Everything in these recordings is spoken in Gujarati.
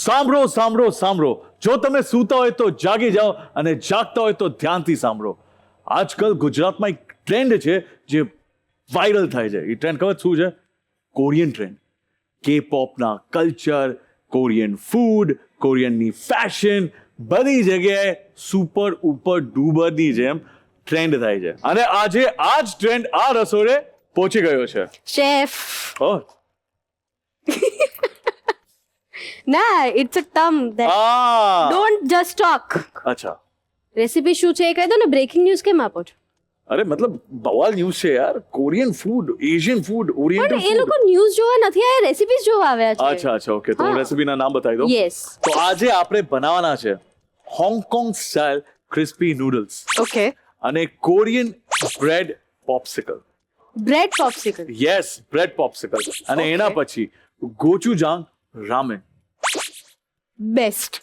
સાંભળો સાંભળો સાંભળો, જો તમે સૂતા હોય તો જાગી જાઓ અને જાગતા હોય તો ધ્યાનથી સાંભળો. આજકાલ ગુજરાતમાં એક ટ્રેન્ડ છે જે વાયરલ થાય છે. એ ટ્રેન્ડ ખબર શું છે? Korean trend. કે પોપના કલ્ચર, કોરિયન ફૂડ, કોરિયનની ફેશન, બધી જગ્યાએ સુપર ઉપર ડુબરની જેમ ટ્રેન્ડ થાય છે. અને આજે આ જ ટ્રેન્ડ આ રસોડે પહોંચી ગયો છે. શેફ. ઓહ, ના, ઇટ્સ અ ટર્મ ધેટ આ ડોન્ટ જસ્ટ ટોક. અચ્છા. રેસીપી શું છે એ કહી દો ને. બ્રેકિંગ ન્યૂઝ કેમ આપો છો? અરે મતલબ બવાલ ન્યૂઝ છે યાર. Korean food, Asian food, oriental પણ એ ફૂડ. લોકો ન્યૂઝ જોવા નથી આવ્યા, રેસીપીઝ જોવા આવ્યા છે. અચ્છા અચ્છા, ઓકે. તો હા. રેસીપીના નામ બતાવી દો. યસ. તો આજે આપણે બનાવવાના છે Hong Kong style crispy noodles okay. અને Korean bread popsicle. Bread popsicle. Yes, bread popsicle. અને એના પછી ગોચુજાંગ રામેન. બેસ્ટ.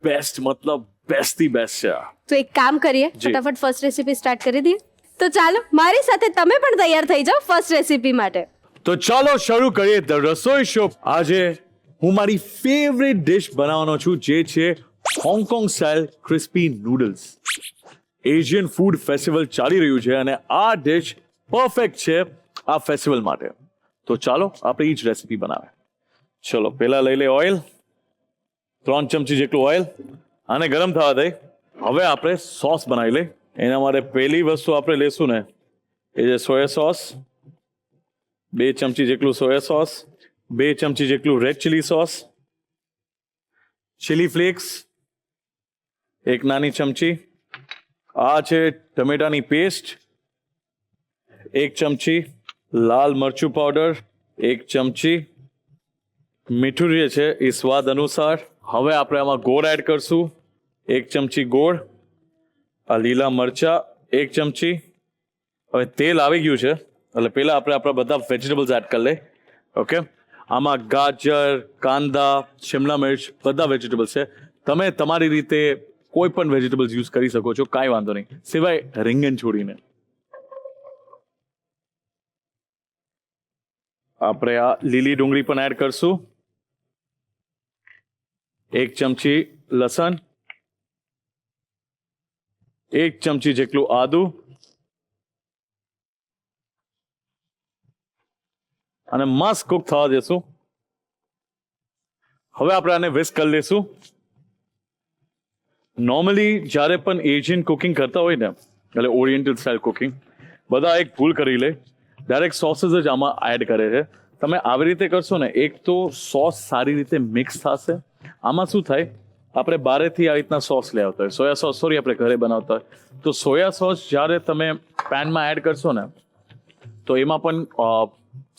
બેસ્ટ મતલબ બેસ્ટ થી બેસ્ટ છે આ. તો એક કામ કરીએ, જી. ફટાફટ ફર્સ્ટ રેસીપી સ્ટાર્ટ કરી દઈએ. તો ચાલો મારી સાથે તમે પણ તૈયાર થઈ જાઓ ફર્સ્ટ રેસીપી માટે. તો ચાલો શરૂ કરીએ ધ રસોઈ શો. આજે હું મારી ફેવરેટ ડિશ બનાવવાનો છું, જે છે Hong Kong style crispy noodles. Asian food festival ચાલી રહ્યું છે અને આ ડિશ પરફેક્ટ છે આ ફેસ્ટિવલ માટે. તો ચાલો આપણે એ જ રેસીપી બનાવે. ચલો પહેલા લઈ લે ઓઇલ, 3 ચમચી જેટલું ઓઇલ. આને ગરમ થવા દે. હવે આપણે સોસ બનાવી લઈ. એના માટે પહેલી વસ્તુ આપણે લેશું ને એ છે સોયા સોસ. 2 ચમચી જેટલું સોયા સોસ, 2 ચમચી જેટલું red chilli sauce, chilli flex 1 નાની ચમચી, આ છે ટમેટાની પેસ્ટ 1 ચમચી, લાલ મરચું પાવડર 1 ચમચી, મીઠું જે છે એ સ્વાદ અનુસાર. હવે આપણે આમાં ગોળ એડ કરશું 1 ચમચી ગોળ, આ લીલા મરચા 1 ચમચી. હવે તેલ આવી ગયું છે એટલે પહેલા આપણે આપણા બધા વેજીટેબલ્સ એડ કરી લઈએ. ઓકે, આમાં ગાજર, કાંદા, શિમલા મિર્ચ બધા વેજીટેબલ્સ છે. તમે તમારી રીતે કોઈ પણ વેજીટેબલ્સ યુઝ કરી શકો છો, કાંઈ વાંધો નહીં, સિવાય રીંગણ છોડીને. આપણે આ લીલી ડુંગળી પણ એડ કરશું, 1 ચમચી લસણ, 1 ચમચી જેટલું આદુ અને મસ્ત કુક થવા દેશું. હવે આપણે આને વિસ્ક કરી લઈશું. નોર્મલી જ્યારે પણ એશિયન કુકિંગ કરતા હોય ને, એટલે ઓરિએન્ટલ સ્ટાઇલ કુકિંગ, બધા એક ભૂલ કરી લે, ડાયરેક્ટ સોસીસ જ આમાં એડ કરે છે. તમે આવી રીતે કરશો ને, એક તો સોસ સારી રીતે મિક્સ થશે. આમાં શું થાય, આપણે બહારેથી આ રીતના સોસ લઈ આવતા હોય, સોયા સોસ, સોરી, આપણે ઘરે બનાવતા હોય, તો સોયા સોસ જ્યારે તમે પેનમાં એડ કરશો ને, તો એમાં પણ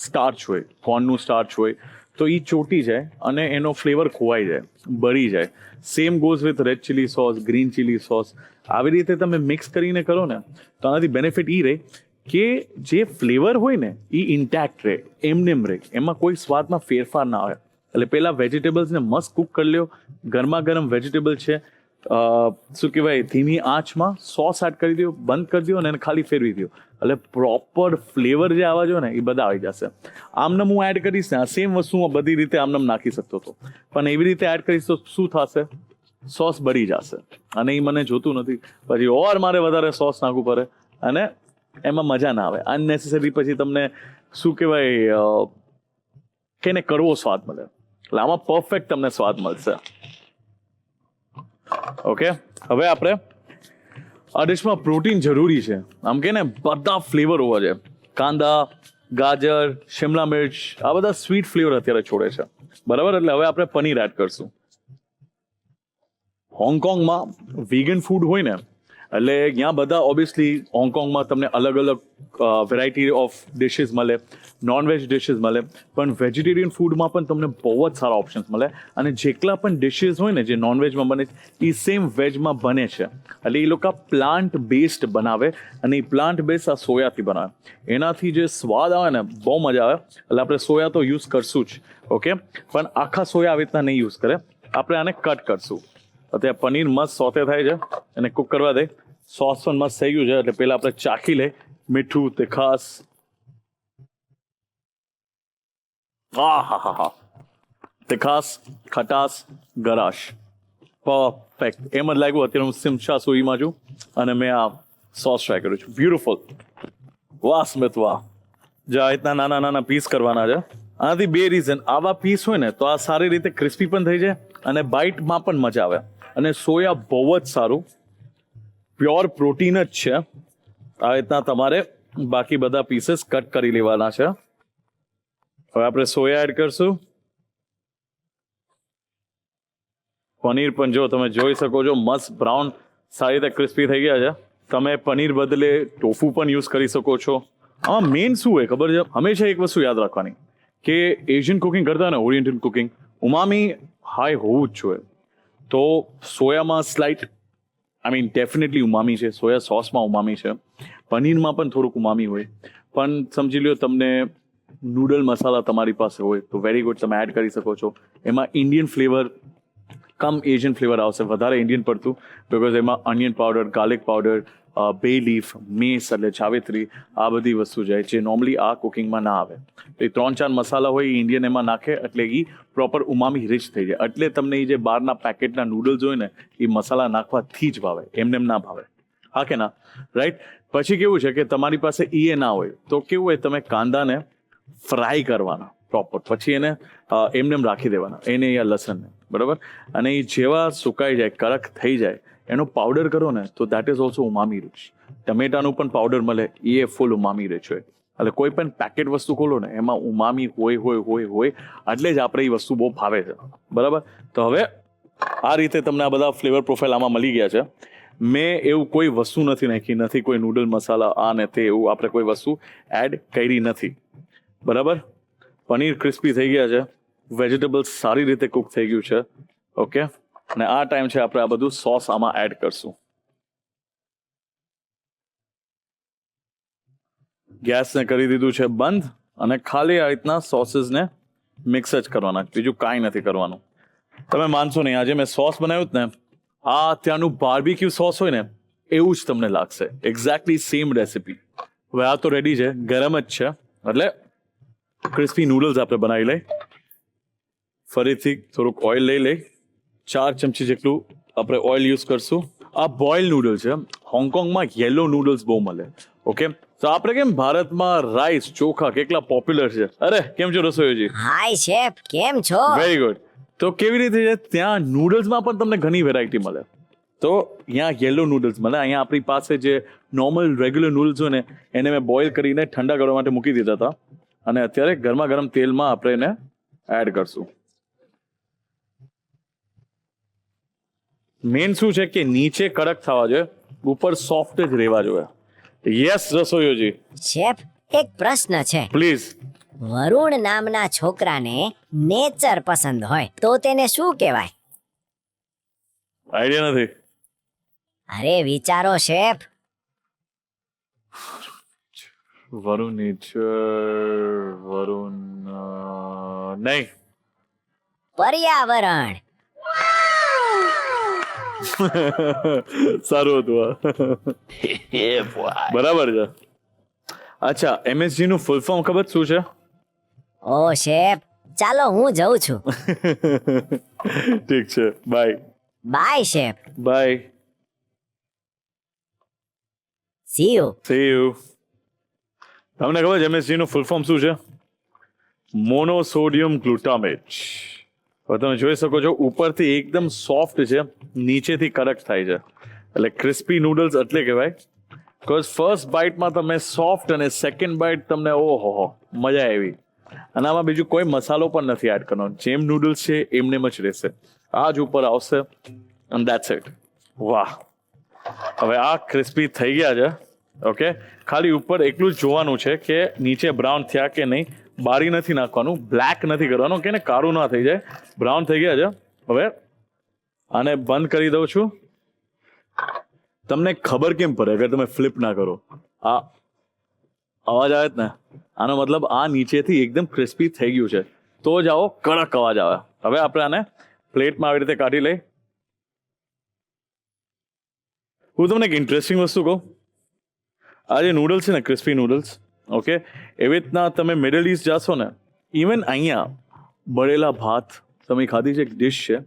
સ્ટાર્ચ હોય, કોર્નનું સ્ટાર્ચ હોય, તો એ ચોટી જાય અને એનો ફ્લેવર ખોવાઈ જાય, બળી જાય. Same goes with red chilli sauce, green chilli sauce. આવી રીતે તમે મિક્સ કરીને કરો ને, તો આનાથી બેનિફિટ એ રહે કે જે ફ્લેવર હોય ને એ ઇન્ટેક્ટ રહે, એમનેમ રહે, એમાં કોઈ સ્વાદમાં ફેરફાર ના આવે. એટલે પહેલાં વેજીટેબલ્સને મસ્ત કુક કરી લ્યો. ગરમા ગરમ વેજીટેબલ છે, શું કહેવાય, ધીમી આંચમાં સોસ એડ કરી દો, બંધ કરી દો અને એને ખાલી ફેરવી દો, એટલે પ્રોપર ફ્લેવર જે આવવા જોઈએ ને એ બધા આવી જશે. આમનામ હું એડ કરીશ ને, આ સેમ વસ્તુ હું બધી રીતે આમનામ નાખી શકતો હતો, પણ એવી રીતે એડ કરીશ તો શું થશે, સોસ બળી જશે અને એ મને જોતું નથી. પછી ઓર મારે વધારે સોસ નાખવું પડે અને એમાં મજા ના આવે. અનનેસેસરી પછી તમને શું કહેવાય કે ને કડવો સ્વાદ મળે. એટલે આમાં પરફેક્ટ તમને સ્વાદ મળશે. ઓકે, હવે આપણે આ ડિશમાં પ્રોટીન જરૂરી છે. આમ કે ને બધા ફ્લેવર હોવા જોઈએ. કાંદા, ગાજર, શિમલા મિર્ચ, આ બધા સ્વીટ ફ્લેવર અત્યારે છોડે છે, બરાબર. એટલે હવે આપણે પનીર એડ કરશું. હોંગકોંગમાં વીગન ફૂડ હોય ને, એટલે ત્યાં બધા ઓબ્વિયસલી હોંગકોંગમાં તમને અલગ અલગ વેરાયટી ઓફ ડિશિસ મળે, નોનવેજ ડિશિસ મળે, પણ વેજીટેરિયન ફૂડમાં પણ તમને બહુ જ સારા ઓપ્શન્સ મળે. અને જેટલા પણ ડિશિસ હોય ને જે નોનવેજમાં બને એ સેમ વેજમાં બને છે. એટલે એ લોકો પ્લાન્ટ બેસ્ડ બનાવે અને એ પ્લાન્ટ બેસ્ડ આ સોયાથી બનાવે. એનાથી જે સ્વાદ આવે ને બહુ મજા આવે. એટલે આપણે સોયા તો યુઝ કરશું જ, ઓકે, પણ આખા સોયા આવી રીતના નહીં યુઝ કરે, આપણે આને કટ કરશું. અત્યારે પનીર મસ્ત સોતે થાય છે, એને કુક કરવા દે. સોસ પણ મસ્ત થઈ ગયું છે, એટલે પહેલાં આપણે ચાખી લે મીઠું, તીખાસ. હા હા હા હા, તીખાસ, ખટાસ, ગરાશ. પરફેક્ટ. એમ જ લાગ્યું અત્યારે હું સિમશા સુઈમાં છું અને મેં આ સોસ ટ્રાય કર્યું છું. બ્યુટીફુલ. વાહ સ્મિત વાહ. જે આ રીતના નાના નાના પીસ કરવાના છે. આનાથી બે રીઝન, આવા પીસ હોય ને તો આ સારી રીતે ક્રિસ્પી પણ થઈ જાય અને બાઇટમાં પણ મજા આવે. અને સોયા બહુ જ સારું પ્યોર પ્રોટીન જ છે. આ રીતના તમારે બાકી બધા પીસીસ કટ કરી લેવાના છે. હવે આપણે સોયા એડ કરશું. પનીર પણ જો તમે જોઈ શકો છો મસ્ત બ્રાઉન સારી રીતે ક્રિસ્પી થઈ ગયા છે. તમે પનીર બદલે ટોફુ પણ યુઝ કરી શકો છો. આમાં મેઇન શું હોય ખબર છે, હંમેશા એક વસ્તુ યાદ રાખવાની કે એશિયન કુકિંગ કરતા ને ઓરિએન્ટલ કુકિંગ ઉમામી હાઈ હોવું જ જોઈએ. તો સોયામાં સ્લાઇટ ડેફિનેટલી ઉમામી છે, સોયા સોસમાં ઉમામી છે, પનીરમાં પણ થોડુંક ઉમામી હોય. પણ સમજી લો તમને નૂડલ મસાલા તમારી પાસે હોય તો વેરી ગુડ, તમે એડ કરી શકો છો. એમાં ઇન્ડિયન ફ્લેવર કમ એશિયન ફ્લેવર આવશે, વધારે ઇન્ડિયન પડતું, બિકોઝ એમાં અનિયન પાવડર, ગાર્લિક પાવડર, બે લીફ, મેસ એટલે જાવેત્રી, આ બધી વસ્તુ જાય જે નોર્મલી આ કુકિંગમાં ના આવે. તો એ 3-4 મસાલા હોય એ ઇન્ડિયન એમાં નાખે એટલે એ પ્રોપર ઉમામી રીચ થઈ જાય. એટલે તમને એ જે બહારના પેકેટના નૂડલ્સ હોય ને એ મસાલા નાખવાથી જ ભાવે, એમને ના ભાવે. હા કે ના? રાઈટ. પછી કેવું છે કે તમારી પાસે એ ના હોય તો કેવું હોય, તમે કાંદાને ફ્રાય કરવાના પ્રોપર, પછી એને એમને રાખી દેવાના, એને યા લસણને, બરાબર. અને એ જેવા સુકાઈ જાય, કડક થઈ જાય, એનો પાવડર કરો ને તો દેટ ઇઝ ઓલ્સો ઉમામી રીચ. ટમેટાનું પણ પાવડર મળે, એ ફૂલ ઉમામી રીચ હોય. એટલે કોઈ પણ પેકેટ વસ્તુ ખોલો ને એમાં ઉમામી હોય એટલે જ આપણે એ વસ્તુ બહુ ભાવે છે, બરાબર. તો હવે આ રીતે તમને આ બધા ફ્લેવર પ્રોફાઇલ આમાં મળી ગયા છે. મેં એવું કોઈ વસ્તુ નથી નાખી, નથી કોઈ નૂડલ મસાલા આ ને તે, એવું આપણે કોઈ વસ્તુ એડ કરી નથી, બરાબર. પનીર ક્રિસ્પી થઈ ગયા છે, વેજીટેબલ્સ સારી રીતે કુક થઈ ગયું છે. ઓકે. અને આ ટાઈમ છે આપણે આ બધું સોસ આમાં એડ કરશું. ગેસને કરી દીધું છે બંધ અને ખાલી આ રીતના સોસીસને મિક્સ જ કરવાના, બીજું કાંઈ નથી કરવાનું. તમે માનશો નહીં, આજે મેં સોસ બનાવ્યું ને, આ ત્યાંનું બાર્બીક્યુ સોસ હોય ને એવું જ તમને લાગશે, એક્ઝેક્ટલી સેમ રેસિપી. હવે આ તો રેડી છે, ગરમ જ છે, એટલે ક્રિસ્પી નૂડલ્સ આપણે બનાવી લઈ. ફરીથી થોડુંક ઓઇલ લઈ લઈ, 4 ચમચી જેટલું આપણે ઓઇલ યુઝ કરશું. આ બોઇલ નૂડલ છે, હોંગકોંગમાં યેલો નૂડલ્સ બહુ મળે. ઓકે. તો આપણે કેમ ભારતમાં રાઈસ ચોખા કેટલા પોપ્યુલર છે. અરે કેમ છો રસોઈજી? હાય શેફ, કેમ છો? Very good. તો કેવી રીતે છે, ત્યાં નૂડલ્સમાં પણ તમને ઘણી વેરાયટી મળે. તો અહીંયા યેલો નૂડલ્સ મળે. અહીંયા આપણી પાસે જે નોર્મલ રેગ્યુલર નૂડલ્સ હોય ને એને મેં બોઇલ કરીને ઠંડા કરવા માટે મૂકી દીધા હતા અને અત્યારે ગરમા ગરમ તેલમાં આપણે એને એડ કરશું. મેન શું છે કે નીચે કડક થવા જોઈએ, ઉપર સોફ્ટ જ રહેવા જોઈએ. યસ રસોઈયોજી. શેફ, એક પ્રશ્ન છે. પ્લીઝ. વરુણ નામના છોકરાને નેચર પસંદ હોય તો તેને શું કહેવાય? આઈડિયા નથી. અરે વિચારો શેફ. વરુણ નેચર, વરુણ નહીં. પર્યાવરણ. સારું હતું આ. બરાબર છે. અચ્છા, MSG નું ફૂલ ફોર્મ ખબર શું છે? ઓ શેફ, ચાલો હું જઉં છું. ઠીક છે, bye. Bye chef. Bye. See you. See you. તમને ખબર છે MSG નું ફૂલ ફોર્મ શું છે? Monosodium glutamate. હવે તમે જોઈ શકો છો ઉપરથી એકદમ સોફ્ટ છે, નીચેથી કડક થાય છે, એટલે ક્રિસ્પી નૂડલ્સ એટલે કહેવાય. બીકોઝ ફર્સ્ટ બાઇટમાં તમે સોફ્ટ અને સેકન્ડ બાઇટ તમને ઓહો મજા આવી. અને આમાં બીજું કોઈ મસાલો પણ નથી એડ કરવાનો, જેમ નૂડલ્સ છે એમને જ રહેશે, આ જ ઉપર આવશે અને દેટ્સ ઇટ. વાહ. હવે આ ક્રિસ્પી થઈ ગયા છે. ઓકે. ખાલી ઉપર એટલું જ જોવાનું છે કે નીચે બ્રાઉન થયા કે નહીં. બારી નથી નાખવાનું, બ્લેક નથી કરવાનું કે કાળું ના થઈ જાય. બ્રાઉન થઈ ગયા છે. હવે આને બંધ કરી દઉં છું. તમને ખબર કેમ પડે અગર તમે ફ્લિપ ના કરો? આ અવાજ આવે ને, આનો મતલબ આ નીચેથી એકદમ ક્રિસ્પી થઈ ગયું છે, તો જ આવો કડક અવાજ આવે. હવે આપણે આને પ્લેટમાં આવી રીતે કાઢી લઈ. હું તમને એક ઇન્ટરેસ્ટિંગ વસ્તુ કહું. આ જે નૂડલ્સ છે ને, ક્રિસ્પી નૂડલ્સ, ઓકે, એવી રીતના તમે મિડલ ઇસ્ટ જાશો ને, ઇવન અહીંયા બળેલા ભાત, તમે ખાધી છે એક ડિશ છે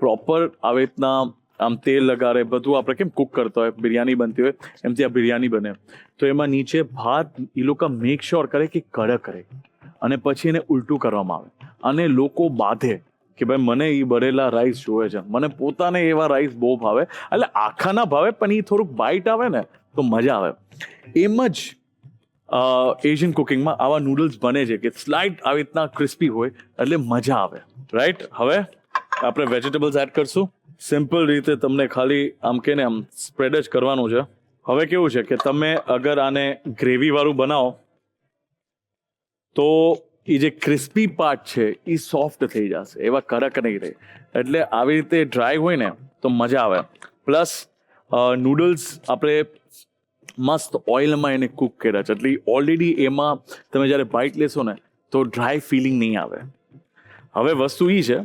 પ્રોપર આવી રીતના આમ તેલ લગાડે બધું આપણે કેમ કુક કરતા હોય બિરયાની બનતી હોય એમથી આ બિરયાની બને તો એમાં નીચે ભાત એ લોકો મેક શ્યોર કરે કે કડક કરે અને પછી એને ઉલટું કરવામાં આવે અને લોકો બાંધે કે ભાઈ મને એ બળેલા રાઈસ જોવે છે, મને પોતાને એવા રાઈસ બહુ ભાવે, એટલે આખા ના ભાવે પણ એ થોડુંક બાઇટ આવે ને તો મજા આવે. એમ જ એશિયન કુકિંગમાં આવા નૂડલ્સ બને છે કે સ્લાઇટ આવી રીતના ક્રિસ્પી હોય એટલે મજા આવે, રાઈટ. હવે આપણે વેજીટેબલ્સ એડ કરશું. સિમ્પલ રીતે તમને ખાલી આમ કે ને આમ સ્પ્રેડ જ કરવાનું છે. હવે કેવું છે કે તમે અગર આને ગ્રેવી વાળું બનાવો તો એ જે ક્રિસ્પી પાર્ટ છે એ સોફ્ટ થઈ જશે, એવા કડક નહીં રહે. એટલે આવી રીતે ડ્રાય હોય ને તો મજા આવે. પ્લસ નૂડલ્સ આપણે મસ્ત ઓઇલમાં એને કૂક કર્યા છે એટલે ઓલરેડી એમાં તમે જ્યારે બાઇટ લેશો ને તો ડ્રાય ફિલિંગ નહીં આવે. હવે વસ્તુ એ છે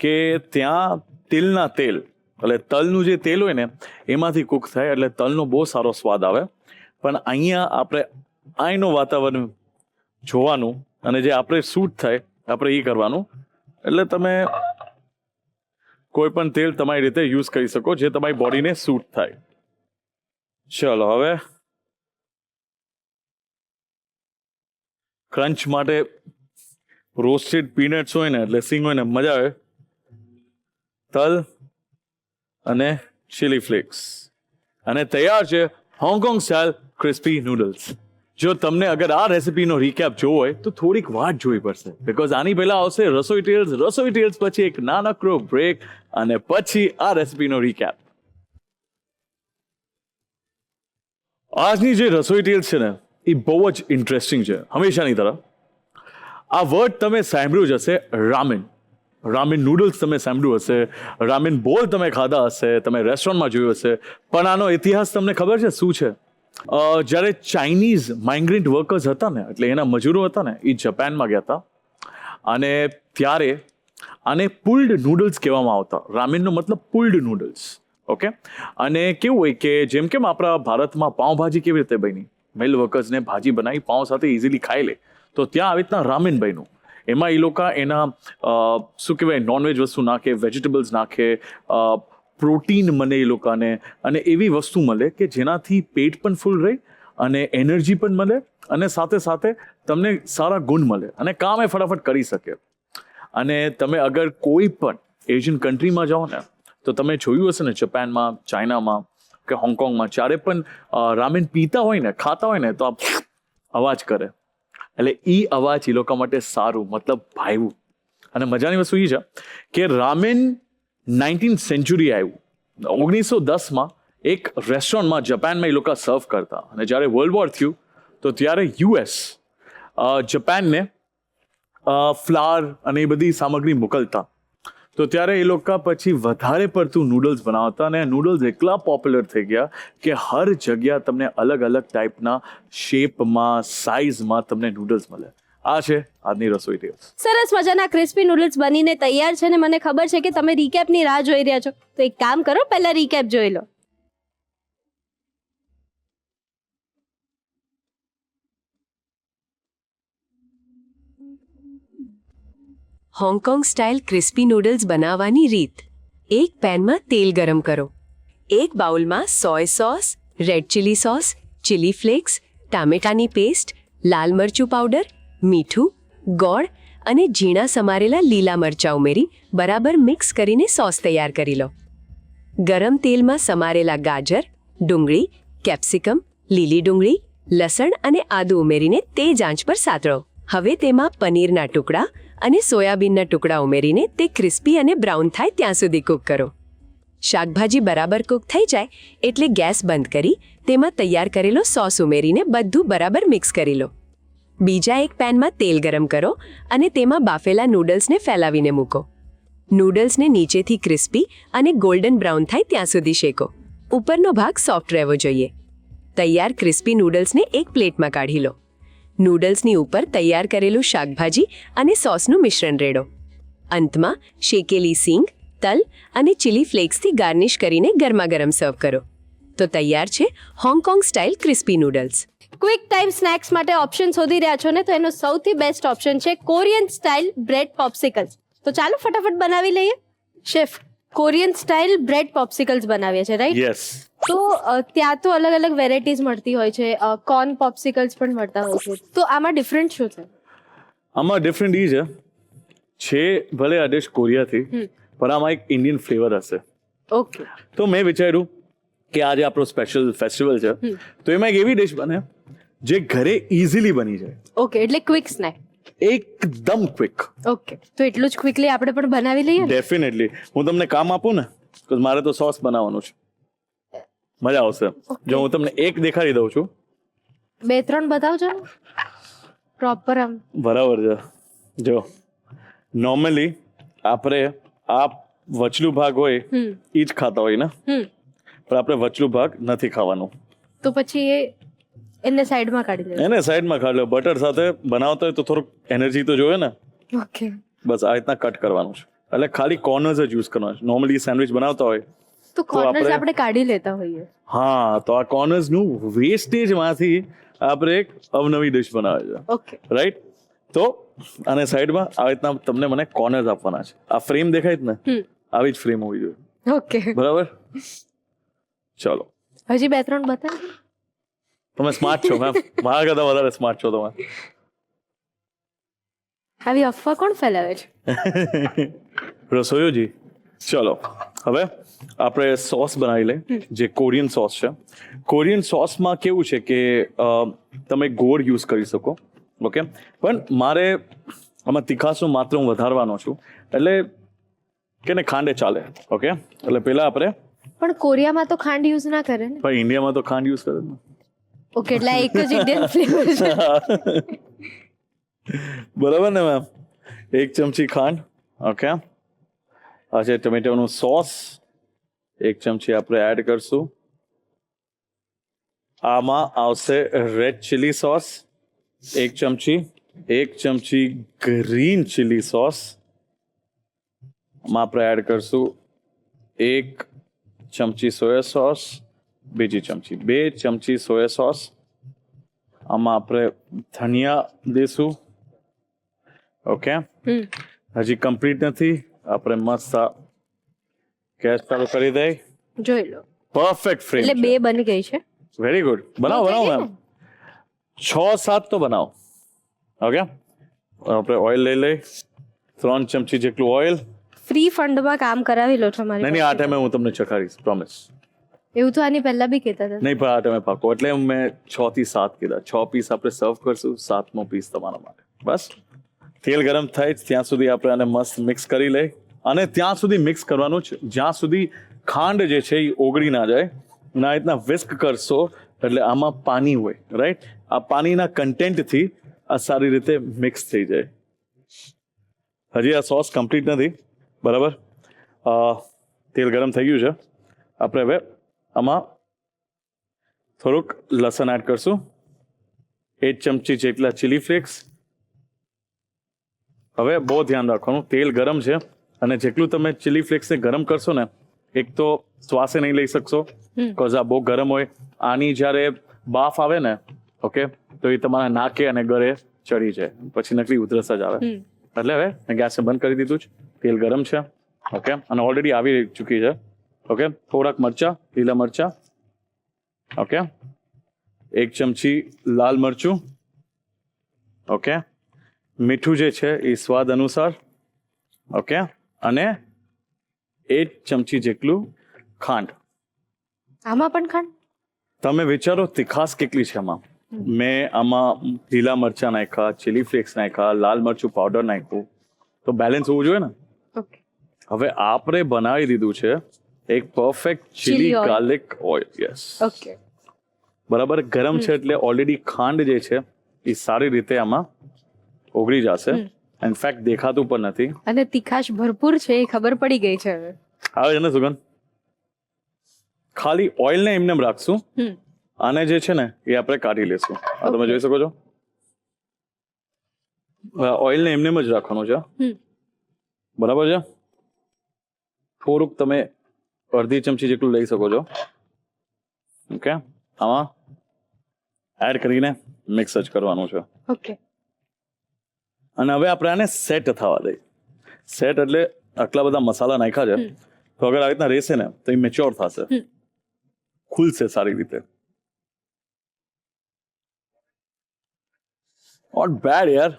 કે ત્યાં તેલના તેલ એટલે તલનું જે તેલ હોય ને એમાંથી કૂક થાય એટલે તલનો બહુ સારો સ્વાદ આવે. પણ અહીંયા આપણે અહીંનું વાતાવરણ જોવાનું અને જે આપણે સૂટ થાય આપણે એ કરવાનું. એટલે તમે કોઈ પણ તેલ તમારી રીતે યુઝ કરી શકો જે તમારી બોડીને સૂટ થાય. ચલો હવે ક્રંચ માટે રોસ્ટેડ પીનટ્સ હોય ને એટલે સિંગ હોય ને મજા આવે. તલ અને ચીલી ફ્લેક્સ અને તૈયાર છે હોંગકોંગ સ્ટાઇલ ક્રિસ્પી નૂડલ્સ. જો તમને અગર આ રેસિપીનો રીકેપ જોવો હોય તો થોડીક વાટ જોવી પડશે બિકોઝ આની પહેલા આવશે રસોઈ ટેલ્સ પછી એક નાનકડો બ્રેક અને પછી આ રેસિપીનો રીકેપ. આજની જે રસોઈ ટેલ્સ છે ને એ બહુ જ ઇન્ટરેસ્ટિંગ છે હંમેશાની તરફ. આ વર્ડ તમે સાંભળ્યું જ હશે, રામેન. રામેન નૂડલ્સ તમે સાંભળ્યું હશે, રામેન બોલ તમે ખાધા હશે, તમે રેસ્ટોરન્ટમાં જોયું હશે. પણ આનો ઇતિહાસ તમને ખબર છે શું છે? જ્યારે ચાઇનીઝ માઇગ્રન્ટ વર્કર્સ હતા ને એટલે એના મજૂરો હતા ને એ જાપાનમાં ગયા હતા અને ત્યારે આને પુલ્ડ નૂડલ્સ કહેવામાં આવતા. રામેનનો મતલબ પુલ્ડ નૂડલ્સ. ઓકે. અને કેવું હોય કે જેમ કેમ આપણા ભારતમાં પાઉંભાજી કેવી રીતે બની, મેલ વર્કર્સને ભાજી બનાવી પાઉં સાથે ઇઝીલી ખાઈ લે, તો ત્યાં આવી રીતના રામેન બન્યું. એમાં એ લોકો એના શું કહેવાય નોનવેજ વસ્તુ નાખે, વેજીટેબલ્સ નાખે, પ્રોટીન મળે એ લોકોને અને એવી વસ્તુ મળે કે જેનાથી પેટ પણ ફૂલ રહે અને એનર્જી પણ મળે અને સાથે સાથે તમને સારા ગુણ મળે અને કામ એ ફટાફટ કરી શકે. અને તમે અગર કોઈ પણ એશિયન કન્ટ્રીમાં જાઓ ને તો તમે જોયું હશે ને જાપાનમાં, ચાઇનામાં કે હોંગકોંગમાં જ્યારે પણ રામેન પીતા હોય ને ખાતા હોય ને તો આ અવાજ કરે એટલે એ અવાજ એ લોકો માટે સારું મતલબ ભાવ્યું. અને મજાની વસ્તુ એ છે કે રામેન 19th સેન્ચુરી આવ્યું. 1910માં એક રેસ્ટોરન્ટમાં જાપાનમાં એ લોકો સર્વ કરતા અને જ્યારે વર્લ્ડ વોર થયું તો ત્યારે યુએસ જાપાનને ફ્લાવર અને એ બધી સામગ્રી મોકલતા. તો ત્યારે એ લોકો પછી વધારે પડતું નૂડલ્સ બનાવતા અને નૂડલ્સ એટલા પોપ્યુલર થઈ ગયા કે હર જગ્યા તમને અલગ અલગ ટાઈપના શેપમાં, સાઇઝમાં તમને નૂડલ્સ મળે. આ છે આજની રસોઈ ટેલ્સ. સરસ મજાના ક્રિસ્પી નૂડલ્સ બનીને તૈયાર છે ને મને ખબર છે કે તમે રીકેપની રાહ જોઈ રહ્યા છો, તો એક કામ કરો પહેલા રીકેપ જોઈ લો. હોંગકોંગ સ્ટાઇલ ક્રિસ્પી નૂડલ્સ બનાવવાની રીત. એક પેનમાં તેલ ગરમ કરો. એક બાઉલમાં soy sauce, red chilli sauce, chilli flakes, ટામેટાની પેસ્ટ, લાલ મરચું પાવડર, મીઠું, ગોળ અને ઝીણા સમારેલા લીલા મરચાં ઉમેરી બરાબર મિક્સ કરીને સોસ તૈયાર કરી લો. ગરમ તેલમાં સમારેલા ગાજર, ડુંગળી, કેપ્સિકમ, લીલી ડુંગળી, લસણ અને આદુ ઉમેરીને તે જ આંચ પર સાતળો. હવે તેમાં પનીરના ટુકડા અને સોયાબીનના ટુકડા ઉમેરીને તે ક્રિસ્પી અને બ્રાઉન થાય ત્યાં સુધી કૂક કરો. શાકભાજી બરાબર કૂક થઈ જાય એટલે ગેસ બંધ કરી તેમાં તૈયાર કરેલો સોસ ઉમેરીને બધું બરાબર મિક્સ કરી લો. બીજા એક પેનમાં તેલ ગરમ કરો અને તેમાં બાફેલા નૂડલ્સને ફેલાવીને મૂકો. નૂડલ્સને નીચેથી ક્રિસ્પી અને ગોલ્ડન બ્રાઉન થાય ત્યાં સુધી શેકો. ઉપરનો ભાગ સોફ્ટ રહેવો જોઈએ. તૈયાર ક્રિસ્પી નૂડલ્સને એક પ્લેટમાં કાઢી લો. નૂડલ્સની ઉપર તૈયાર કરેલું શાકભાજી અને સોસનું મિશ્રણ રેડો. અંતમાં શેકેલી સીંગ, તલ અને ચીલી ફ્લેક્સથી ગાર્નિશ કરીને ગરમાગરમ સર્વ કરો. તો તૈયાર છે Hong Kong style crispy noodles. Quick time snacks માટે ઓપ્શન શોધી રહ્યા છો ને તો એનો સૌથી બેસ્ટ ઓપ્શન છે કોરિયન સ્ટાઇલ બ્રેડ પોપ્સિકલ્સ. તો ચાલો ફટાફટ બનાવી લઈએ. શેફ, કોરિયન સ્ટાઇલ બ્રેડ પોપ્સિકલ્સ બનાવીએ છે, રાઈટ? યસ. તો ત્યાં તો અલગ અલગ વેરાયટીઝ મળતી હોય છે, કોર્ન પોપ્સિકલ્સ પણ મળતા હોય છે, તો આમાં ડિફરન્ટ શું છે? આમાં ડિફરન્ટ એ છે ભલે આ ડિશ કોરિયાથી, પણ આમાં એક ઇન્ડિયન ફ્લેવર હશે. ઓકે. તો મેં વિચાર્યું કે આજે આપણો સ્પેશિયલ ફેસ્ટિવલ છે, તો એમાં એક એવી ડિશ બને જે ઘરે ઇઝીલી બની જાય. ઓકે, એટલે ક્વિક સ્નેક. એકદમ ક્વિક. ઓકે, તો એટલું જ ક્વિકલી આપણે પણ બનાવી લઈએ ને? ડેફિનેટલી. હું તમને કામ આપું ને, તો મારે તો સોસ બનાવવાનું છે. મજા આવશે. જો હું તમને એક દેખાડી દઉં છું. 2-3 બતાવજો પ્રોપર આમ. બરાબર છે. જો નોર્મલી આપણે આ વચલું ભાગ હોય એ જ ખાતા હોય ને, પણ આપણે વચલું ભાગ નથી ખાવાનું. તો પછી એને સાઈડમાં કાઢી દેવું. એને સાઈડમાં ખાઈ લો. બટર સાથે બનાવતા હોય તો થોડુંક એનર્જી તો જોઈએ ને. ઓકે. બસ આ રીતના કટ કરવાનું છે. એટલે ખાલી કોર્નર્સ જ યુઝ કરવાનું છે. નોર્મલી સેન્ડવિચ બનાવતા હોય તો કોર્નર્સ આપણે- આપણે કાઢી લેતા હોઈએ. હા, તો આ કોર્નર્સનું વેસ્ટેજમાંથી આપણે એક અવનવી ડિશ બનાવે છે. ઓકે. રાઈટ? તો આને સાઈડમાં આવી રીતના તમને મને કોર્નર્સ આપવાના છે. આ ફ્રેમ દેખાય જ ને, આવી જ ફ્રેમ હોવી જોઈએ. ઓકે. બરાબર? ચલો. હજી 2-3 બતાવો. તમે સ્માર્ટ છો મેમ, મારા કરતા વધારે સ્માર્ટ છો તમે. આવી અફવા કોણ ફેલાવે છે? રસોઈયોજી. ચલો હવે આપણે સોસ બનાવી લઈએ, જે કોરિયન સોસ છે. કોરિયન સોસમાં કેવું છે કે તમે ગોળ યુઝ કરી શકો, ઓકે, પણ મારે આમાં તીખાશનું માત્ર હું વધારવાનો છું, એટલે કે ને ખાંડે ચાલે. ઓકે, એટલે પહેલા આપણે પણ કોરિયામાં તો ખાંડ યુઝ ના કરે ને. ભાઈ ઇન્ડિયામાં તો ખાંડ યુઝ કરે ને. ઓકે, એટલે આ એક જ ઇન્ડિયન ફ્લેવર છે. બરાબર ને મેમ? 1 ચમચી ખાંડ. ઓકે, આ છે ટમેટાનું સોસ. 1 ચમચી આપણે એડ કરશું. આમાં આવશે રેડ ચીલી સોસ 1 ચમચી. 1 ચમચી ગ્રીન ચીલી સોસ. આમાં આપણે એડ કરશું 1 ચમચી સોયા સોસ. બીજી ચમચી 2 ચમચી સોયા સોસ. આમાં આપણે ધનિયા દઈશું. ઓકે, હજી કમ્પ્લીટ નથી. આપણે મસ્ત ગેસ ચાલુ કરી દઈ. જોઈ લો. Perfect frame. એટલે 2 બની ગઈ છે. Very good. બનાવો થઈ બનાવો ગઈ મેમ. 6-7 તો બનાવો. ઓકે, આપણે ઓઇલ લઈ લઈ. 3 ચમચી જેટલું ઓઇલ. ફ્રી ફંડમાં કામ કરાવી લો છો મારી નહીં, આ પાસે. ટાઈમે હું તમને ચખાડીશ, પ્રોમિસ. એવું તો આની પહેલા બી કહેતા હતા. નહીં, પણ આ ટાઈમે પાકો. એટલે મેં 6 થી 7 કીધા. 6 પીસ આપણે સર્વ કરશું, 7મો પીસ તમારા માટે. બસ તેલ ગરમ થાય ત્યાં સુધી આપણે આને મસ્ત મિક્સ કરી લઈ. અને ત્યાં સુધી મિક્સ કરવાનું છે જ્યાં સુધી ખાંડ જે છે એ ઓગળી ના જાય. અને આ રીતના વિસ્ક કરશો એટલે આમાં પાણી હોય, રાઈટ? આ પાણીના કન્ટેન્ટથી આ સારી રીતે મિક્સ થઈ જાય. હજી આ સોસ કમ્પ્લીટ નથી. બરાબર? તેલ ગરમ થઈ ગયું છે. આપણે હવે આમાં થોડુંક લસણ એડ કરશું. 1 ચમચી જેટલા ચીલી ફ્લેક્સ. હવે બહુ ધ્યાન રાખવાનું, તેલ ગરમ છે અને જેટલું તમે ચીલી ફ્લેક્સને ગરમ કરશો ને, એક તો શ્વાસે નહીં લઈ શકશો, બીકોઝ આ બહુ ગરમ હોય. આની જ્યારે બાફ આવે ને, ઓકે, તો એ તમારા નાકે અને ગળે ચડી જાય, પછી નકલી ઉધરસ જ આવે. એટલે હવે ગેસને બંધ કરી દીધું છે. તેલ ગરમ છે. ઓકે, અને ઓલરેડી આવી ચૂકી છે. ઓકે, થોડાક મરચા, લીલા મરચા. ઓકે, 1 ચમચી લાલ મરચું. ઓકે, મીઠું જે છે એ સ્વાદ અનુસાર. ઓકે, અને 1 ચમચી જેટલું ખાંડ. આમાં પણ ખાંડ? તમે વિચારો તીખાશ કેટલી છે આમાં. મેં આમાં લીલા મરચા નાખ્યા, ચીલી ફ્લેક્સ નાખ્યા, લાલ મરચું પાવડર નાખ્યું, તો બેલેન્સ હોવું જોઈએ ને. ઓકે. હવે આપણે બનાવી દીધું છે એક perfect chilli Chili oil. Garlic oil. Yes. Okay. બરાબર ગરમ છે એટલે ઓલરેડી ખાંડ જે છે એ સારી રીતે આમાં ઓગળી જશે. ઇનફેક્ટ દેખાતું પણ નથી. અને તીખાશ ભરપૂર છે એ ખબર પડી ગઈ છે હવે. આવે છે ને સુગંધ? ખાલી ઓઇલને એમને રાખશું. આને જે છે ને એ આપણે કાઢી લેશું. આ તમે જોઈ શકો છો. ઓઇલને એમને જ રાખવાનું છે. બરાબર છે? થોડુંક તમે અડધી ચમચી જેટલું લઈ શકો છો. ઓકે, આમાં એડ કરીને મિક્સ જ કરવાનું છે. ઓકે. અને હવે આપણે આને સેટ થવા દઈએ. સેટ એટલે આટલા બધા મસાલા નાખ્યા છે તો અગર આવી રીતના રહેશે ને તો એ મેચ્યોર થશે, ખુલશે સારી રીતે. નોટ બેડ યાર.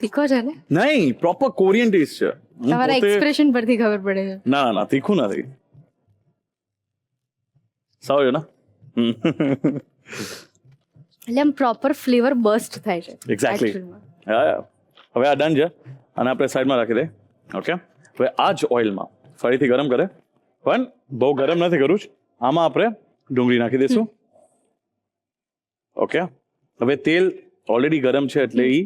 તીખો છે ને? નહીં, પ્રોપર કોરિયન ટેસ્ટ છે. હું તમારા પોતે- એક્સપ્રેશન પરથી ખબર પડે છે. ના ના તીખું નથી. સાવ ને એટલે આમ પ્રોપર ફ્લેવર બસ્ટ થાય છે. એક્ઝેક્ટલી. actual માં. હા, હવે આ ડન છે અને આપણે સાઈડમાં રાખી દે. ઓકે, હવે આ જ ઓઇલમાં ફરીથી ગરમ કરે, પણ બહુ ગરમ નથી કરવું જ. આમાં આપણે ડુંગળી નાખી દઈશું. ઓકે, હવે તેલ ઓલરેડી ગરમ છે એટલે એ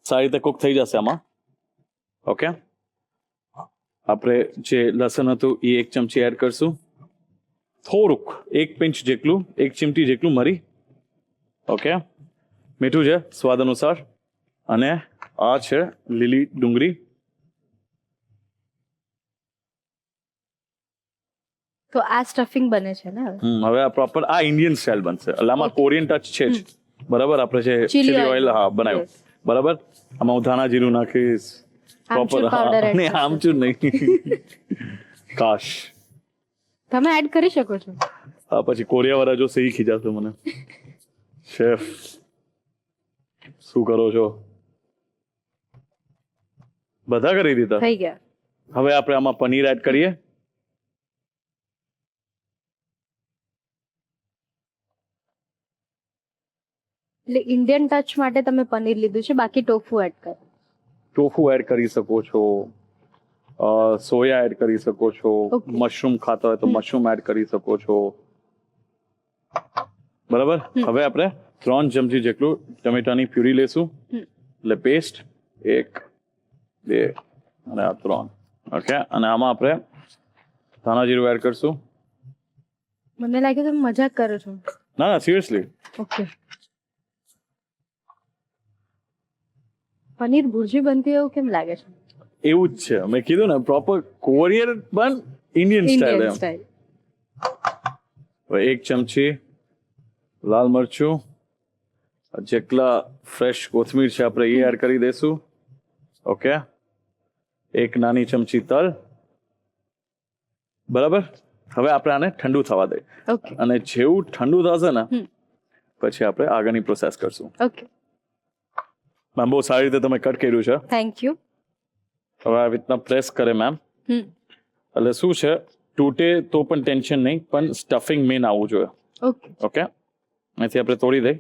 સારી રીતે કુક થઈ જશે આમાં. ઓકે, આપણે જે લસણ હતું એ 1 ચમચી એડ કરશું. થોડુંક 1 પિંચ જેટલું, 1 ચીમટી જેટલું મરી. ઓકે, મીઠું છે સ્વાદ અનુસાર, અને આ છે લીલી ડુંગળી. તો આ સ્ટફિંગ બને છે ને હવે? હવે આ પ્રોપર આ ઇન્ડિયન સ્ટાઇલ બનશે એટલે આમાં કોરિયન ટચ છે જ. બરાબર, આપણે જે Chili ચીલી oil. ઓઇલ હા બનાવ્યું. Yes. બરાબર, આમાં હું ધાણા જીરું નાખીશ આમચૂર પ્રોપર. powder add નહીં, આમચૂર નહીં. કાશ તમે એડ કરી શકો છો. આ પછી કોરિયા વાળા જો સહી ખીજાશે મને. શેફ શું કરો છો? બધા કરી દીધા. થઈ ગયા. હવે આપણે આમાં પનીર એડ કરીએ. એટલે ઇન્ડિયન ટચ માટે તમે પનીર લીધું છે, બાકી ટોફુ એડ કરો. ટોફુ એડ કરી શકો છો, સોયા એડ કરી શકો છો, Okay. મશરૂમ ખાતા હોય તો મશરૂમ એડ કરી શકો છો. બરાબર, હવે આપણે 3 ચમચી જેટલું ટમેટાની પ્યુરી લેશું. એટલે પેસ્ટ 1 2 અને આ 3. ઓકે, અને આમાં આપણે ધાણા જીરું એડ કરશું. મને લાગે તમે મજાક કરો છો. ના ના સિરિયસલી. ઓકે. પનીર ભુરજી બનતી એવું કેમ લાગે છે? એવું જ છે, મેં કીધું ને પ્રોપર કોરિયન પણ ઇન્ડિયન સ્ટાઇલ. Indian style. હવે 1 ચમચી લાલ મરચું, જેટલા ફ્રેશ કોથમીર છે આપણે એ એડ કરી દઈશું. ઓકે, 1 નાની ચમચી તલ. બરાબર, હવે આપણે આને ઠંડુ થવા દઈએ, ઓકે. અને જેવું ઠંડુ થશે ને પછી આપણે આગળની પ્રોસેસ કરશું. ઓકે. મેમ બહુ સારી રીતે તમે કટ કર્યું છે. Thank you. હવે આવી રીતના પ્રેસ કરે મેમ, એટલે શું છે તૂટે તો પણ ટેન્શન નહીં, પણ સ્ટફિંગ મેન આવવું જોઈએ. ઓકે. ઓકે, અહીંથી આપણે તોડી દઈ.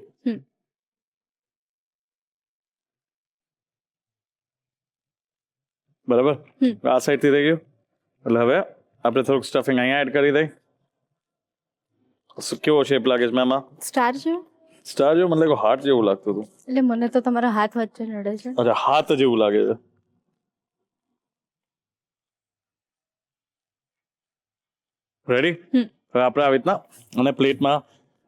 બરાબર, આ સાઈડ થી થઈ ગયું એટલે હવે આપણે થોડુંક સ્ટફિંગ અહીંયા એડ કરી દઈ. કેવો શેપ લાગે છે મેમ? આ સ્ટાર છે સ્ટાર જેવું, મને લાગ્યું હાર્ટ જેવું લાગતું હતું. એટલે મને તો તમારા હાથ વચ્ચે નડે છે. અચ્છા, હાથ જેવું લાગે છે. રેડી? હવે આપણે આવી રીતના અને પ્લેટમાં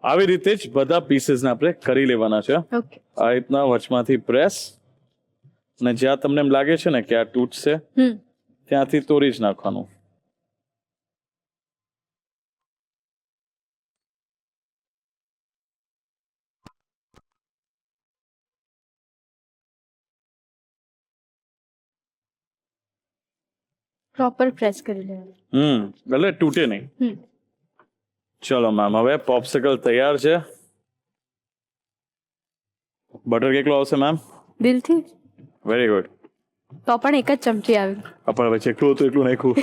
આવી રીતે જ બધા પીસીસને આપણે કરી લેવાના છે. ઓકે. આ રીતના વચમાંથી પ્રેસ, અને જ્યાં તમને એમ લાગે છે ને કે આ તૂટશે ત્યાંથી તોડી જ નાખવાનું. પ્રોપર પ્રેસ કરી લેવાનું. એટલે તૂટે નહીં. ચલો મેમ, હવે પોપ્સિકલ તૈયાર છે. બટર કેટલો આવશે મેમ? દિલથી. Very good. તો પણ 1 જ ચમચી આવી. આપણે હવે જેટલું હતું એટલું નાખ્યું.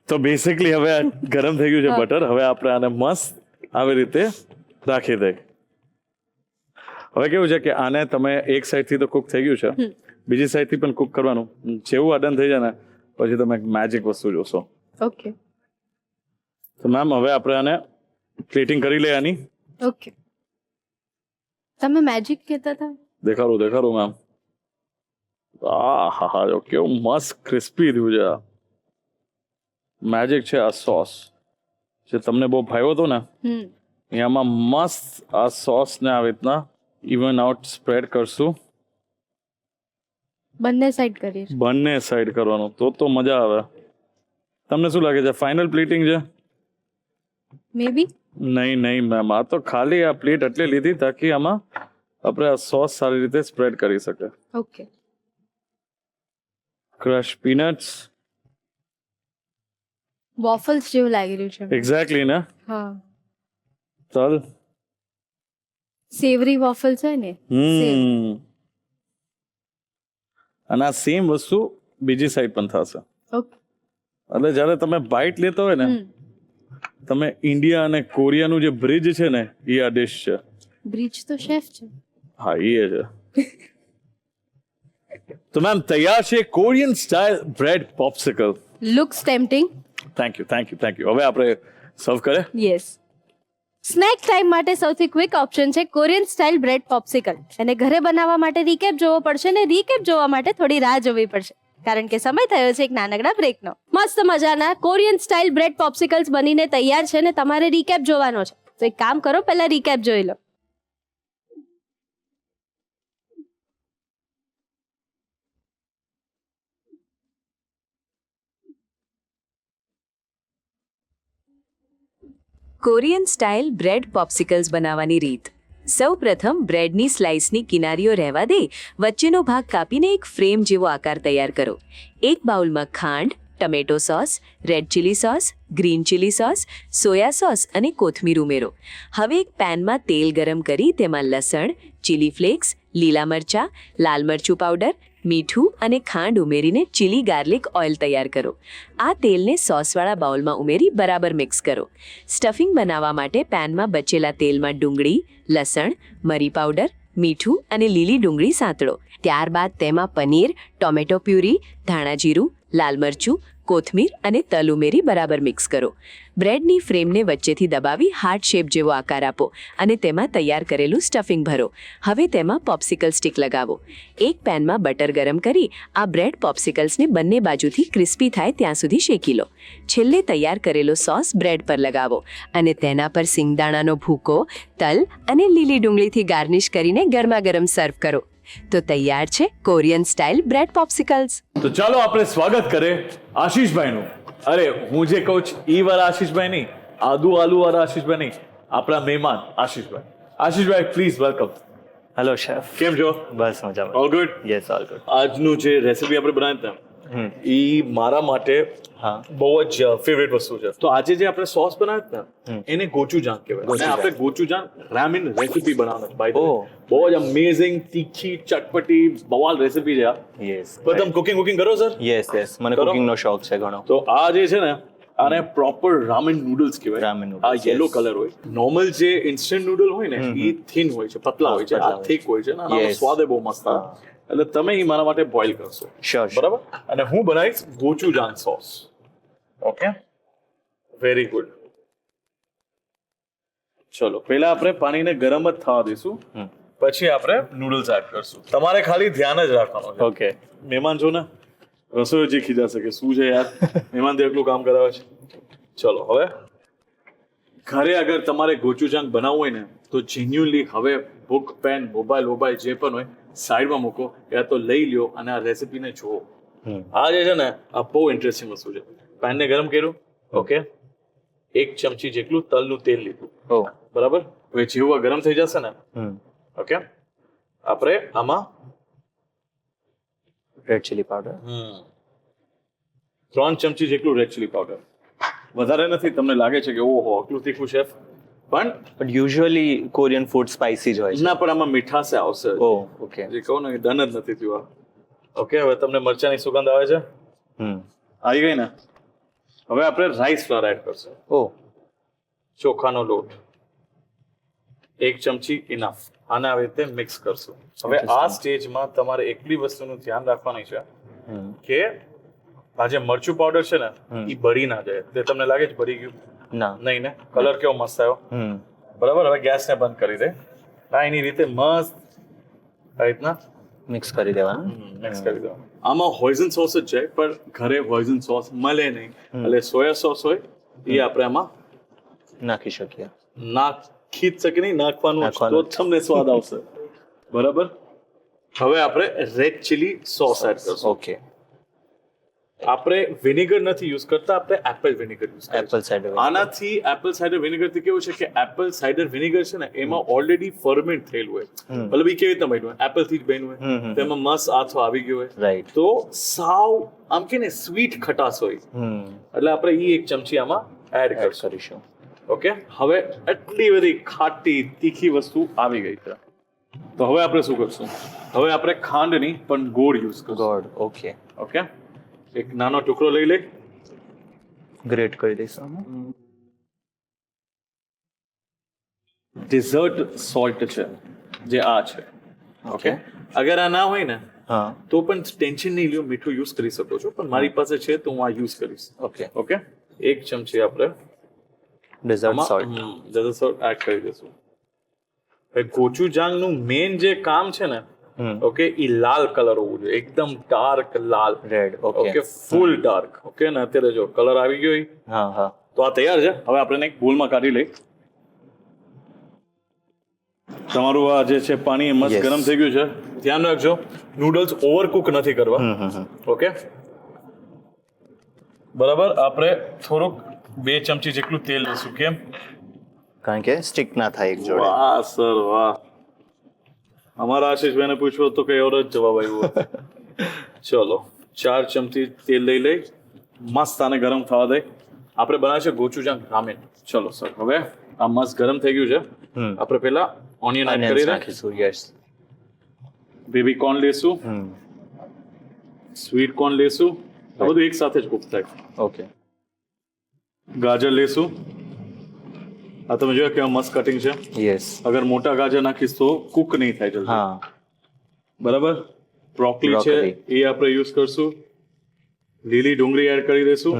તો બેસિકલી હવે આ ગરમ થઈ ગયું છે બટર. હવે આપણે આને મસ્ત આવી રીતે રાખી દઈ. હવે કેવું છે કે આને તમે એક સાઈડ થી તો કુક થઈ ગયું છે, બીજી સાઈડ થી પણ કુક કરવાનું. જેવું આ ડન થઈ જાય ને પછી તમે મેજિક વસ્તુ જોશો. ઓકે. તો મેમ હવે આપણે આને પ્લેટિંગ કરી લે આની. ઓકે. તમે મેજિક કહેતા હતા. દેખાડું મેમ. હા હા, જો કેવું મસ્ત ક્રિસ્પી થયું છે. મેજિક છે આ સોસ જે તમને બહુ ભાવ્યો હતો ને, એમાં મસ્ત આ સોસ ને આવી રીતના ઇવન આઉટ સ્પ્રેડ કરશું. બંને સાઈડ કરીશ. બંને સાઈડ કરવાનું તો મજા આવે. તમને શું લાગે છે ફાઇનલ પ્લેટિંગ છે? મે બી. નહીં મેમ, આ તો ખાલી આ પ્લેટ એટલે લીધી તાકી આમાં આપણે આ સોસ સારી રીતે સ્પ્રેડ કરી શકે. ઓકે. Crush peanuts. વોફલ્સ જેવું લાગી રહ્યું છે. એક્ઝેક્ટલી ને. હા, ચાલ. સેવરી વોફલ્સ હોય ને. અને આ સેમ વસ્તુ બીજી સાઈડ પણ થશે. ઓકે. એટલે જ્યારે તમે બાઇટ લેતા હોય ને, તમે ઇન્ડિયા અને કોરિયાનું જે બ્રિજ છે ને, એ આ ડિશ છે. બ્રિજ તો શેફ છે. હા, એ છે. તો મેમ તૈયાર છે Korean style bread popsicle. Looks tempting. Thank you. હવે આપણે સર્વ કરે. યસ. સ્નેક ટાઈમ માટે સૌથી ક્વિક ઓપ્શન છે કોરિયન સ્ટાઇલ બ્રેડ પોપ્સિકલ. અને ઘરે બનાવવા માટે રીકેપ જોવો પડશે ને રીકેપ જોવા માટે થોડી રાહ જોવી પડશે, કારણ કે સમય થયો છે એક નાનકડા બ્રેકનો. મસ્ત મજાના કોરિયન સ્ટાઇલ બ્રેડ પોપ્સિકલ્સ બનીને તૈયાર છે ને તમારે રીકેપ જોવાનો છે. તો એક કામ કરો, પહેલા રીકેપ જોઈ લો. કોરિયન સ્ટાઇલ બ્રેડ પોપ્સિકલ્સ બનાવવાની રીત. સૌપ્રથમ બ્રેડની સ્લાઇસની કિનારીઓ રહેવા દે, વચ્ચેનો ભાગ કાપીને એક ફ્રેમ જેવો આકાર તૈયાર કરો. એક બાઉલમાં ખાંડ, tomato sauce, red chilli sauce, green chilli sauce, soya sauce અને કોથમીર ઉમેરો. હવે એક પેનમાં તેલ ગરમ કરી તેમાં લસણ, ચીલી ફ્લેક્સ, લીલા મરચાં, લાલ મરચું પાવડર, મીઠું અને ખાંડ ઉમેરીને ચીલી ગાર્લિક ઓઇલ તૈયાર કરો. આ તેલને સોસવાળા બાઉલમાં ઉમેરી બરાબર મિક્સ કરો. સ્ટફિંગ બનાવવા માટે પેનમાં બચેલા તેલમાં ડુંગળી, લસણ, મરી પાવડર, મીઠું અને લીલી ડુંગળી સાંતળો. ત્યારબાદ તેમાં પનીર, ટોમેટો પ્યુરી, ધાણા જીરું, લાલ મરચું, કોથમીર અને તલ ઉમેરી બરાબર મિક્સ કરો. બ્રેડની ફ્રેમને વચ્ચેથી દબાવી હાર્ટ શેપ જેવો આકાર આપો અને તેમાં તૈયાર કરેલું સ્ટફિંગ ભરો. હવે તેમાં પોપ્સિકલ સ્ટિક લગાવો. એક પેનમાં બટર ગરમ કરી આ બ્રેડ પોપ્સિકલ્સને બંને બાજુથી ક્રિસ્પી થાય ત્યાં સુધી શેકી લો. છેલ્લે તૈયાર કરેલો સોસ બ્રેડ પર લગાવો અને તેના પર સિંગદાણાનો ભૂકો, તલ અને લીલી ડુંગળીથી ગાર્નિશ કરીને ગરમા ગરમ સર્વ કરો. તો તૈયાર છે કોરિયન સ્ટાઇલ બ્રેડ પોપ્સિકલ્સ. તો ચાલો આપણે સ્વાગત કરીએ આશીષભાઈનું. અરે હું જે કહું છું ઈ વાળા આશીષભાઈ નહીં, આદુ વાળા આશીષભાઈ નહીં, આપણા મહેમાન આશીષભાઈ. આશીષભાઈ પ્લીઝ વેલકમ. Hello chef. કેમ છો? બસ મજામાં. All good. Yes all good. આજનું જે રેસીપી આપણે બનાવી હતા એ મારા માટે હા બહુ જ ફેવરેટ વસ્તુ છે. તો આજે જે આપણે સોસ બનાવ્યા હતા એને ગોચુજાન કહેવાય. અને આપણે ગોચુજાન રામેન રેસીપી બનાવવાના છે. ભાઈ ઓહ. બહુ જ અમેઝિંગ તીખી ચટપટી બવાલ રેસીપી છે આ. યસ તો તમે કુકિંગ કરો સર? યસ મને કરો? કુકિંગનો શોખ છે ઘણો. તો આ જે છે ને આને પ્રોપર રામેન નૂડલ્સ કહેવાય. Ramen noodles, આ યલો yes. કલર હોય. નોર્મલ જે ઇન્સ્ટન્ટ નૂડલ હોય ને એ થિન હોય છે, પતલા હોય છે. આ પતલા હોય થીક હોય છે ને આનો Yes. સ્વાદ બહુ મસ્ત આવે. એટલે તમે એ મારા માટે બોઇલ કરશો. શ્યોર બરાબર. અને હું બનાવીશ ગોચુજાન સોસ. Okay, very good. ચલો પહેલા આપણે પાણીને ગરમ જ થવા દઈશું, પછી આપણે નૂડલ્સ એડ કરશું. તમારે ખાલી ધ્યાન જ રાખવાનું છે. ઓકે. મહેમાન છો ને, રસોઈ જે ખીજાશે કે શું છે યાર, મહેમાન તો એટલું કામ કરાવે છે. ચલો હવે ઘરે અગર તમારે ગોચુજાન બનાવવું હોય ને તો જેન્યુઅલી હવે બુક, પેન, મોબાઈલ જે પણ હોય સાઈડમાં મૂકો, યા તો લઈ લ્યો અને આ રેસીપીને જુઓ. આ જે છે ને આ બહુ ઇન્ટરેસ્ટિંગ વસ્તુ છે. પેનને ગરમ કર્યું, ઓકે, 1 ચમચી જેટલું તલનું તેલ લીધું, ઓ બરાબર. હવે જેવું ગરમ થઈ જશે ને, ઓકે, આપણે આમાં રેડ ચીલી પાવડર 3 ચમચી જેટલું રેડ ચીલી પાવડર. વધારે નથી. તમને લાગે છે કે ઓહો આટલું તીખું શેફ, પણ but usually Korean food spicy જ હોય છે. ના, પણ આમાં મીઠાશ આવશે. ઓ ઓકે. જે કહું ને એ ડન જ નથી થયું આ. ઓકે, હવે તમને મરચાની સુગંધ આવે છે? આવી ગઈ ને? હવે આપણે રાઈસ ફ્લોર એડ કરશું. ઓ ચોખાનો લોટ 1 ચમચી ઇનફ. આને આવી રીતે મિક્સ કરશું. હવે આ સ્ટેજમાં તમારે એકલી વસ્તુનું ધ્યાન રાખવાની છે કે આ જે મરચું પાવડર છે ને એ બળી ના જાય. તે તમને લાગે છે બળી ગયું? ના. નહીં ને? કલર કેવો મસ્ત આવ્યો, બરાબર. હવે ગેસને બંધ કરી દે. આ એની રીતે મસ્ત આ રીતના મિક્સ કરી દેવાનું. મિક્સ કરી દો. આમાં હોઇઝન સોસ જ છે, પણ ઘરે હોઇઝન સોસ મળે નહીં, એટલે સોયા સોસ હોય એ આપણે આમાં નાખી શકીએ. નાખી જ શકે નહીં, નાખવાનું જ. તો નાખવાનું જ. તમને સ્વાદ આવશે. બરાબર. હવે આપણે રેડ ચીલી સોસ એડ કરશું. ઓકે. આપણે વિનેગર નથી યુઝ કરતા, આપણે એપલ વિનેગર યુઝ કરીએ એપલ સાઇડર આનાથી એપલ સાઇડર વિનેગર થી કેવું છે કે એપલ સાઇડર વિનેગર છે ને એમાં ઓલરેડી ફર્મેન્ટ થયેલું હોય, મતલબ એ કેવી રીતે બન્યું હોય, એપલ થી જ બન્યું હોય, તેમાં મસ્ત આથો આવી ગયો હોય, રાઈટ. તો સાવ આમ કે ને સ્વીટ ખટાશ હોય, એટલે આપણે એ એક ચમચી આમાં એડ એડ કરશું. કરીશું. ઓકે, હવે એટલી બધી ખાટી તીખી વસ્તુ આવી ગઈ છે, તો હવે આપણે શું કરશું? હવે આપણે ખાંડ નહીં પણ ગોળ યુઝ કરશું. ગોળ. ઓકે. ઓકે, એક નાનો ટુકડો લઈ લે. ગ્રેટ કરી દઈશું. ડિઝર્ટ સોલ્ટ છે જે આ છે. ઓકે, અગર આ ના હોય ને હા. તો પણ ટેન્શન નહીં લ્યો, મીઠું યુઝ કરી શકો છો, પણ મારી પાસે છે તો હું આ યુઝ કરીશ. ઓકે. ઓકે, એક ચમચી આપણે dessert salt. Dessert salt add કરી દઈશું. હવે ગોચુજાંગનું મેઇન જે કામ છે ને, ઓકે, ઈ લાલ કલર હોવું જોઈએ, એકદમ ડાર્ક લાલ. Red. Okay, okay. Full dark. Okay, ને અત્યારે જો કલર આવી ગયો ઈ. હા હા. તો આ તૈયાર છે. હવે આપણે એક બોલમાં કાઢી લઈ. તમારું આ જે છે પાણી મસ્ત Yes. ગરમ થઈ ગયું છે. ધ્યાન રાખજો નૂડલ્સ ઓવરકુક નથી કરવા. ઓકે, બરાબર. આપણે થોડુંક 2 ચમચી જેટલું તેલ લઈશું. કેમ? કારણ કે સ્ટિક ના થાય એક જોડે. વાહ સર વાહ, અમારા આશીષભાઈને પૂછ્યું તો કઈ ઓર જ જવાબ આવ્યો. ચલો 4 ચમચી તેલ લઈ લઈ, મસ્ત આને ગરમ થવા દે. આપણે બનાવશે ગોચુજાંગ રામેન. ચલો સર, હવે આ મસ્ત ગરમ થઈ ગયું છે. આપણે પહેલા ઓનિયન એડ કરી નાખીશું. યસ. બેબી કોર્ન લેશું, સ્વીટ કોર્ન લેશું, આ બધું એક સાથે જ કુક થાય. ઓકે. ગાજર લેશું. આ તમે જોયા કેવા મસ્ત કટિંગ છે. યસ. અગર મોટા ગાજર નાખીશ તો કુક નહીં થાય જલ્દી. હા. બરાબર. બ્રોકલી છે Broccoli. એ આપણે યુઝ કરશું. લીલી ડુંગળી એડ કરી દઈશું.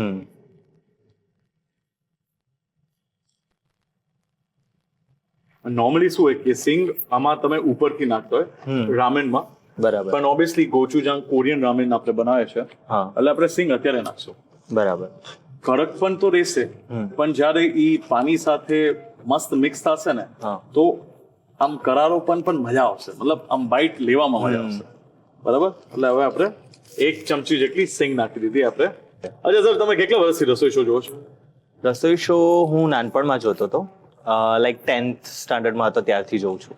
નોર્મલી શું હોય કે સિંગ આમાં તમે ઉપરથી નાખતો હોય રામેનમાં, બરાબર. પણ ઓબ્વિયસલી ગોચુજાંગ કોરિયન રામેન આપણે બનાવે છે, હા. એટલે આપણે સિંગ અત્યારે નાખશું. બરાબર. કડક પણ તો રહેશે, પણ જ્યારે ઈ પાણી સાથે મસ્ત મિક્સ થશે ને, હા. તો આમ કરારો પણ મજા આવશે, મતલબ આમ બાઈટ લેવામાં મજા આવશે. બરાબર. એટલે હવે આપણે 1 ચમચી જેટલી સિંગ નાખી દીધી આપણે. અચ્છા સર, તમે કેટલા વર્ષથી રસોઈ શો જોવો છો? રસોઈ શો હું નાનપણમાં જોતો હતો, લાઈક 10th સ્ટાન્ડર્ડમાં હતો ત્યારથી જોઉં છું.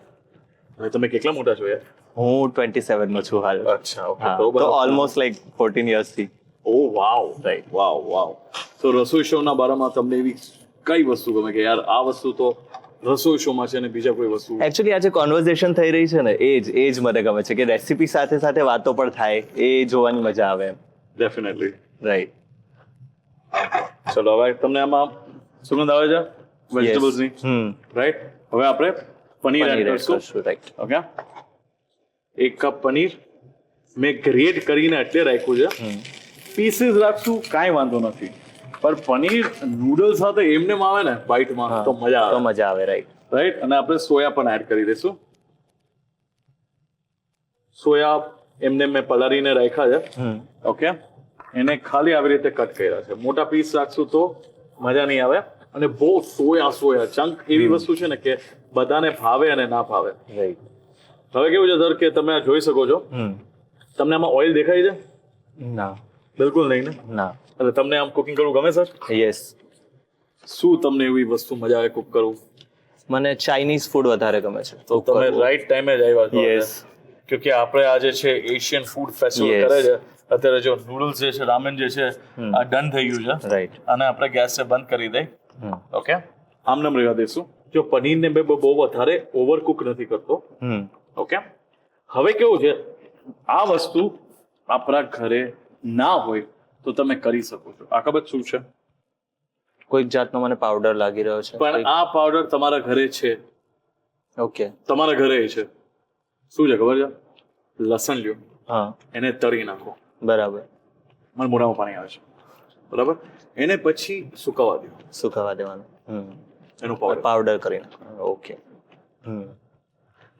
હવે તમે કેટલા મોટા છો યાર? હું 27 નો છું હાલ. અચ્છા, ઓકે. હા, તો ઓલમોસ્ટ લાઈક 14 years થી. ઓ વાવ, રાઈટ, વાવ. તો રસોઈ શોના બારામાં તમને એવી કઈ વસ્તુ ગમે કે યાર આ વસ્તુ તો રસોઈ શોમાં છે, અને બીજા કોઈ વસ્તુ? એકચ્યુઅલી આજે કોન્વર્ઝેશન થઈ રહી છે ને, એ જ મને ગમે છે કે રેસીપી સાથે સાથે વાતો પણ થાય, એ જોવાની મજા આવે એમ. ડેફિનેટલી. રાઈટ. ચલો, હવે તમને આમાં સુગંધ આવે છે વેજીટેબલ્સની, રાઈટ? હવે આપણે પનીર એડ કરશું. રાઈટ. ઓકે, 1 કપ પનીર મેં ગ્રેટ કરીને એટલે રાખ્યું છે. પીસીસ રાખશું કાંઈ વાંધો નથી, પણ પનીર નૂડલ સાથે એમને આવે ને બાઈટમાં તો મજા તો આવે. મજા આવે. રાઈટ. રાઈટ. અને આપણે સોયા પણ એડ કરી દઈશું. સોયા એમને મેં પલાળીને રાખ્યા છે. ઓકે, એને ખાલી આવી રીતે કટ કર્યા છે. મોટા પીસ રાખશું તો મજા નહીં આવે, અને બહુ સોયા ચંક એવી વસ્તુ છે ને કે બધાને ભાવે અને ના ભાવે. રાઈટ. હવે કેવું છે સર કે તમે આ જોઈ શકો છો, તમને આમાં ઓઇલ દેખાય છે? ના. બિલકુલ નહીં ને. ના. એટલે તમને આમ કુકિંગ કરવું ગમે સર? યસ. શું તમને એવી વસ્તુ મજા આવે કુક કરવું? મને ચાઇનીઝ ફૂડ વધારે ગમે છે. તો તમે રાઈટ ટાઈમે જ આવ્યા છો. યસ. ક્યોંકિ આપણે આજે છે એશિયન ફૂડ ફેસ્ટિવલ Yes. કરે છે. અત્યારે જો નૂડલ્સ જે છે, રામેન જે છે, આ ડન થઈ ગયું છે, રાઈટ. અને આપણે ગેસને બંધ કરી દઈ. ઓકે, આમ રહેવા દઈશું. જો પનીરને મેં બહુ વધારે ઓવરકુક નથી કરતો. ઓકે, હવે કેવું છે, આ વસ્તુ આપણા ઘરે ના હોય તો તમે કરી શકો છો. આ ખબર શું છે? કોઈક જાતનો મને પાવડર લાગી રહ્યો છે. પણ આ પાવડર તમારા ઘરે છે. ઓકે. તમારા ઘરે છે. શું છે ખબર છે? લસણ લ્યો, હા. એને તળી નાખો. બરાબર. મને મોઢામાં પાણી આવે છે. બરાબર. એને પછી સુકાવા દો. સુકાવા દેવાનું. એનું પાવડર પાવડર કરી નાખવાનું. ઓકે.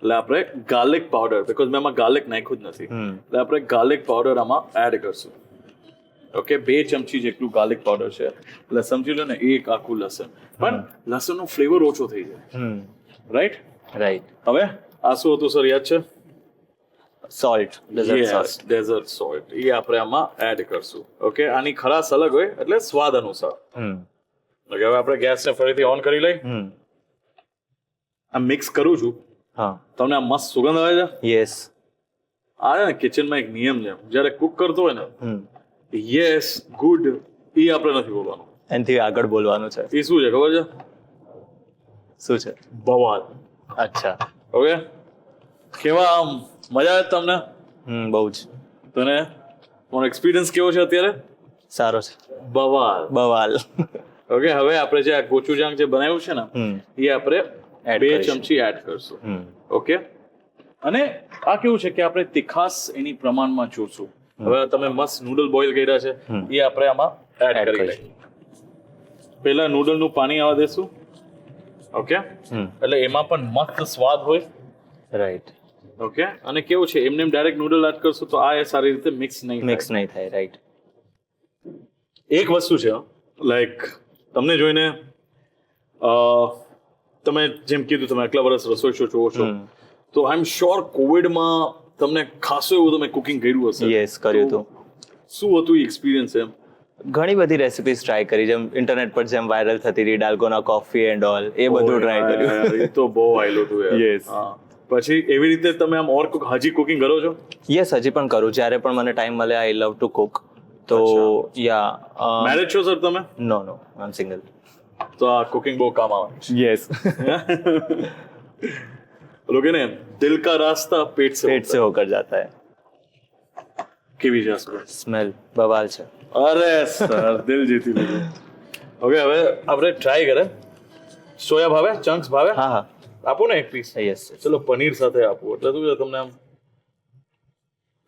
એટલે આપણે ગાર્લિક પાવડર, બીકોઝ મેં આમાં ગાર્લિક નાખ્યું જ નથી, એટલે આપણે ગાર્લિક પાવડર આમાં એડ કરશું. ઓકે, 2 ચમચી જેટલું ગાર્લિક પાવડર છે, એટલે સમજી લો ને 1 આખું લસણ. પણ લસણનો ફ્લેવર ઓછો થઈ જાય. રાઈટ. રાઈટ. હવે આ શું હતું સર, યાદ છે? Salt dessert salt dessert salt એ આપણે આમાં એડ કરશું. ઓકે, આની ખરાશ અલગ હોય એટલે સ્વાદ અનુસાર. ઓકે, હવે આપણે ગેસને ફરીથી ઓન કરી લઈ. આ મિક્સ કરું છું. હા તમને આ મસ્ત સુગંધ આવે છે. યસ આ છે ને કિચનમાં એક નિયમ છે, જ્યારે કુક કરતો હોય ને યસ ગુડ એ આપણે નથી બોલવાનું. એનાથી આગળ બોલવાનું છે. એ શું છે ખબર છે? શું છે? બવાલ. અચ્છા. ઓકે, કેવા આમ મજા આવે તમને? બહુ જ તને મારો એક્સપિરિયન્સ કેવો છે અત્યારે? સારો છે. બવાલ. બવાલ. ઓકે, હવે આપણે જે આ ગોચુજાંગ જે બનાવ્યું છે ને એ આપણે Add 2 કરીશું. ચમચી એડ કરશું. ઓકે, અને આ કેવું છે કે આપણે તીખાસ એની પ્રમાણમાં જોશું. હવે તમે મસ્ત નૂડલ બોઇલ કર્યા છે એ આપણે આમાં એડ Add કરી કરીશું. લઈએ. પહેલા નૂડલનું પાણી આવવા દેશું. ઓકે, એટલે એમાં પણ મસ્ત સ્વાદ હોય. રાઈટ. ઓકે, અને કેવું છે એમને ડાયરેક્ટ નૂડલ એડ કરશું તો આ એ સારી રીતે મિક્સ નહીં મિક્સ નહીં થાય. રાઈટ. એક વસ્તુ છે લાઈક તમને જોઈને તમે જેમ કીધું તમે આટલા વર્ષ રસોઈ શો જોવો છો તો આઈ એમ શ્યોર કોવિડમાં તમને ખાસું એવું તમે કુકિંગ કર્યું હશે. યસ કર્યું હતું. શું હતું એ એક્સપિરિયન્સ એમ? ઘણી બધી રેસિપીઝ ટ્રાય કરી, જેમ ઇન્ટરનેટ પર જેમ વાયરલ થતી હતી ડાલ્ગોના કોફી એન્ડ ઓલ, એ બધું ટ્રાય કર્યું. એ તો બહુ આયલું હતું યાર. Yes. હા. પછી એવી રીતે તમે આમ ઓર હજી કુકિંગ કરો છો? યસ, હજી પણ કરું. જ્યારે પણ મને ટાઈમ મળે આઈ લવ ટુ કુક. તો યા મેરેજ છો સર તમે? નો નો આઈ એમ સિંગલ. તો આ કુકિંગ બહુ કામ આવે. યસ. लोग ने दिल का रास्ता पेट से पेट से होकर जाता है. કેવી છે આ સ્મેલ બવાલ છે. અરે સર દિલ જીતી લીધું. ઓકે, હવે આપણે ટ્રાય કરે. સોયા ભાવે? ચંક્સ ભાવે? હા હા આપો ને એક પીસ. યસ. ચલો પનીર સાથે આપો એટલે શું છે તમને આમ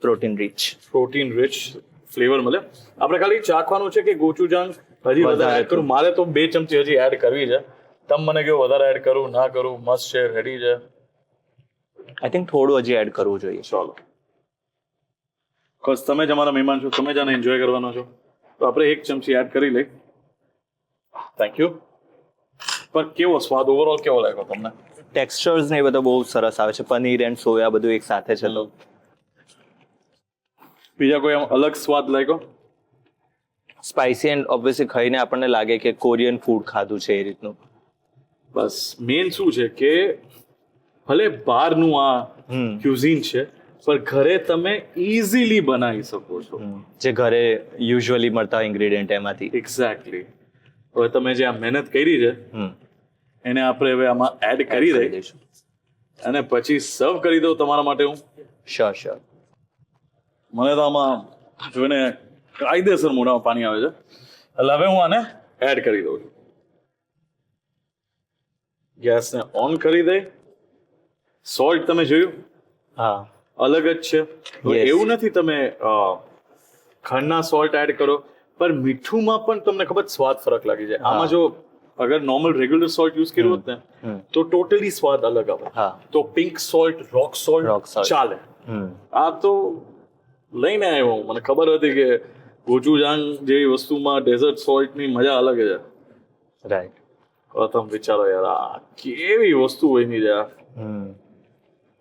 protein rich. Protein rich flavour મળે. આપણે ખાલી ચાખવાનું છે કે ગોચુજાંગ હજી વધારે એડ કરું. મારે તો 2 ચમચી હજી એડ કરવી છે. તમે મને કહો વધારે એડ કરું ના કરું? મસ્ત છે, રેડી છે. આઈ થિંક થોડું હજી એડ કરવું જોઈએ. ચાલો, બસ તમે જ અમારા મહેમાન છો, તમે જ આને એન્જોય કરવાનો છો તો આપણે 1 ચમચી એડ કરી લઈ. Thank you. પણ કેવો સ્વાદ ઓવરઓલ કેવો લાગ્યો તમને? ટેક્સચર્સ ને એ બધો બહુ સરસ આવે છે. પનીર એન્ડ સોયા બધું એક સાથે છે તો બીજા કોઈ આમ અલગ સ્વાદ લાગ્યો? સ્પાઇસી એન્ડ ઓબ્વિયસલી ખાઈને આપણને લાગે કે કોરિયન ફૂડ ખાધું છે એ રીતનું. બસ મેન શું છે કે ભલે બહારનું આ ક્યુઝિન છે પણ ઘરે તમે ઇઝીલી બનાવી શકો છો. જે ઘરે યુઝ્યુઅલી મળતા ઇન્ગ્રેડિયન્ટ એમાંથી. એક્ઝેક્ટલી. હવે તમે જે આ મહેનત કરી છે એને આપણે હવે આમાં એડ કરી દઈશું અને પછી સર્વ કરી દઉં તમારા માટે હું. Sure sure. મને તો આમાં જોઈને કાયદેસર મોઢામાં પાણી આવે છે. એટલે હવે હું આને એડ કરી દઉં છું. ગેસને ઓન કરી દઈ. સોલ્ટ તમે જોયું હા અલગ જ છે. Yes. એવું નથી તમે ખાંડના સોલ્ટ એડ કરો પણ મીઠુંમાં પણ તમને ખબર સ્વાદ ફરક લાગી જાય. આમાં જો અગર નોર્મલ રેગ્યુલર સોલ્ટ યુઝ કર્યું હોત ને તો ટોટલી સ્વાદ અલગ આવે. હા. તો પિંક સોલ્ટ રોક Rock સોલ્ટ salt. ચાલે. આ તો લઈને આવ્યો હું. મને ખબર હતી કે ગોચુજાંગ જેવી વસ્તુમાં ડેઝર્ટ સોલ્ટની મજા અલગ છે. રાઈટ. તમે વિચારો યાર આ કેવી વસ્તુ હોય ની યાર.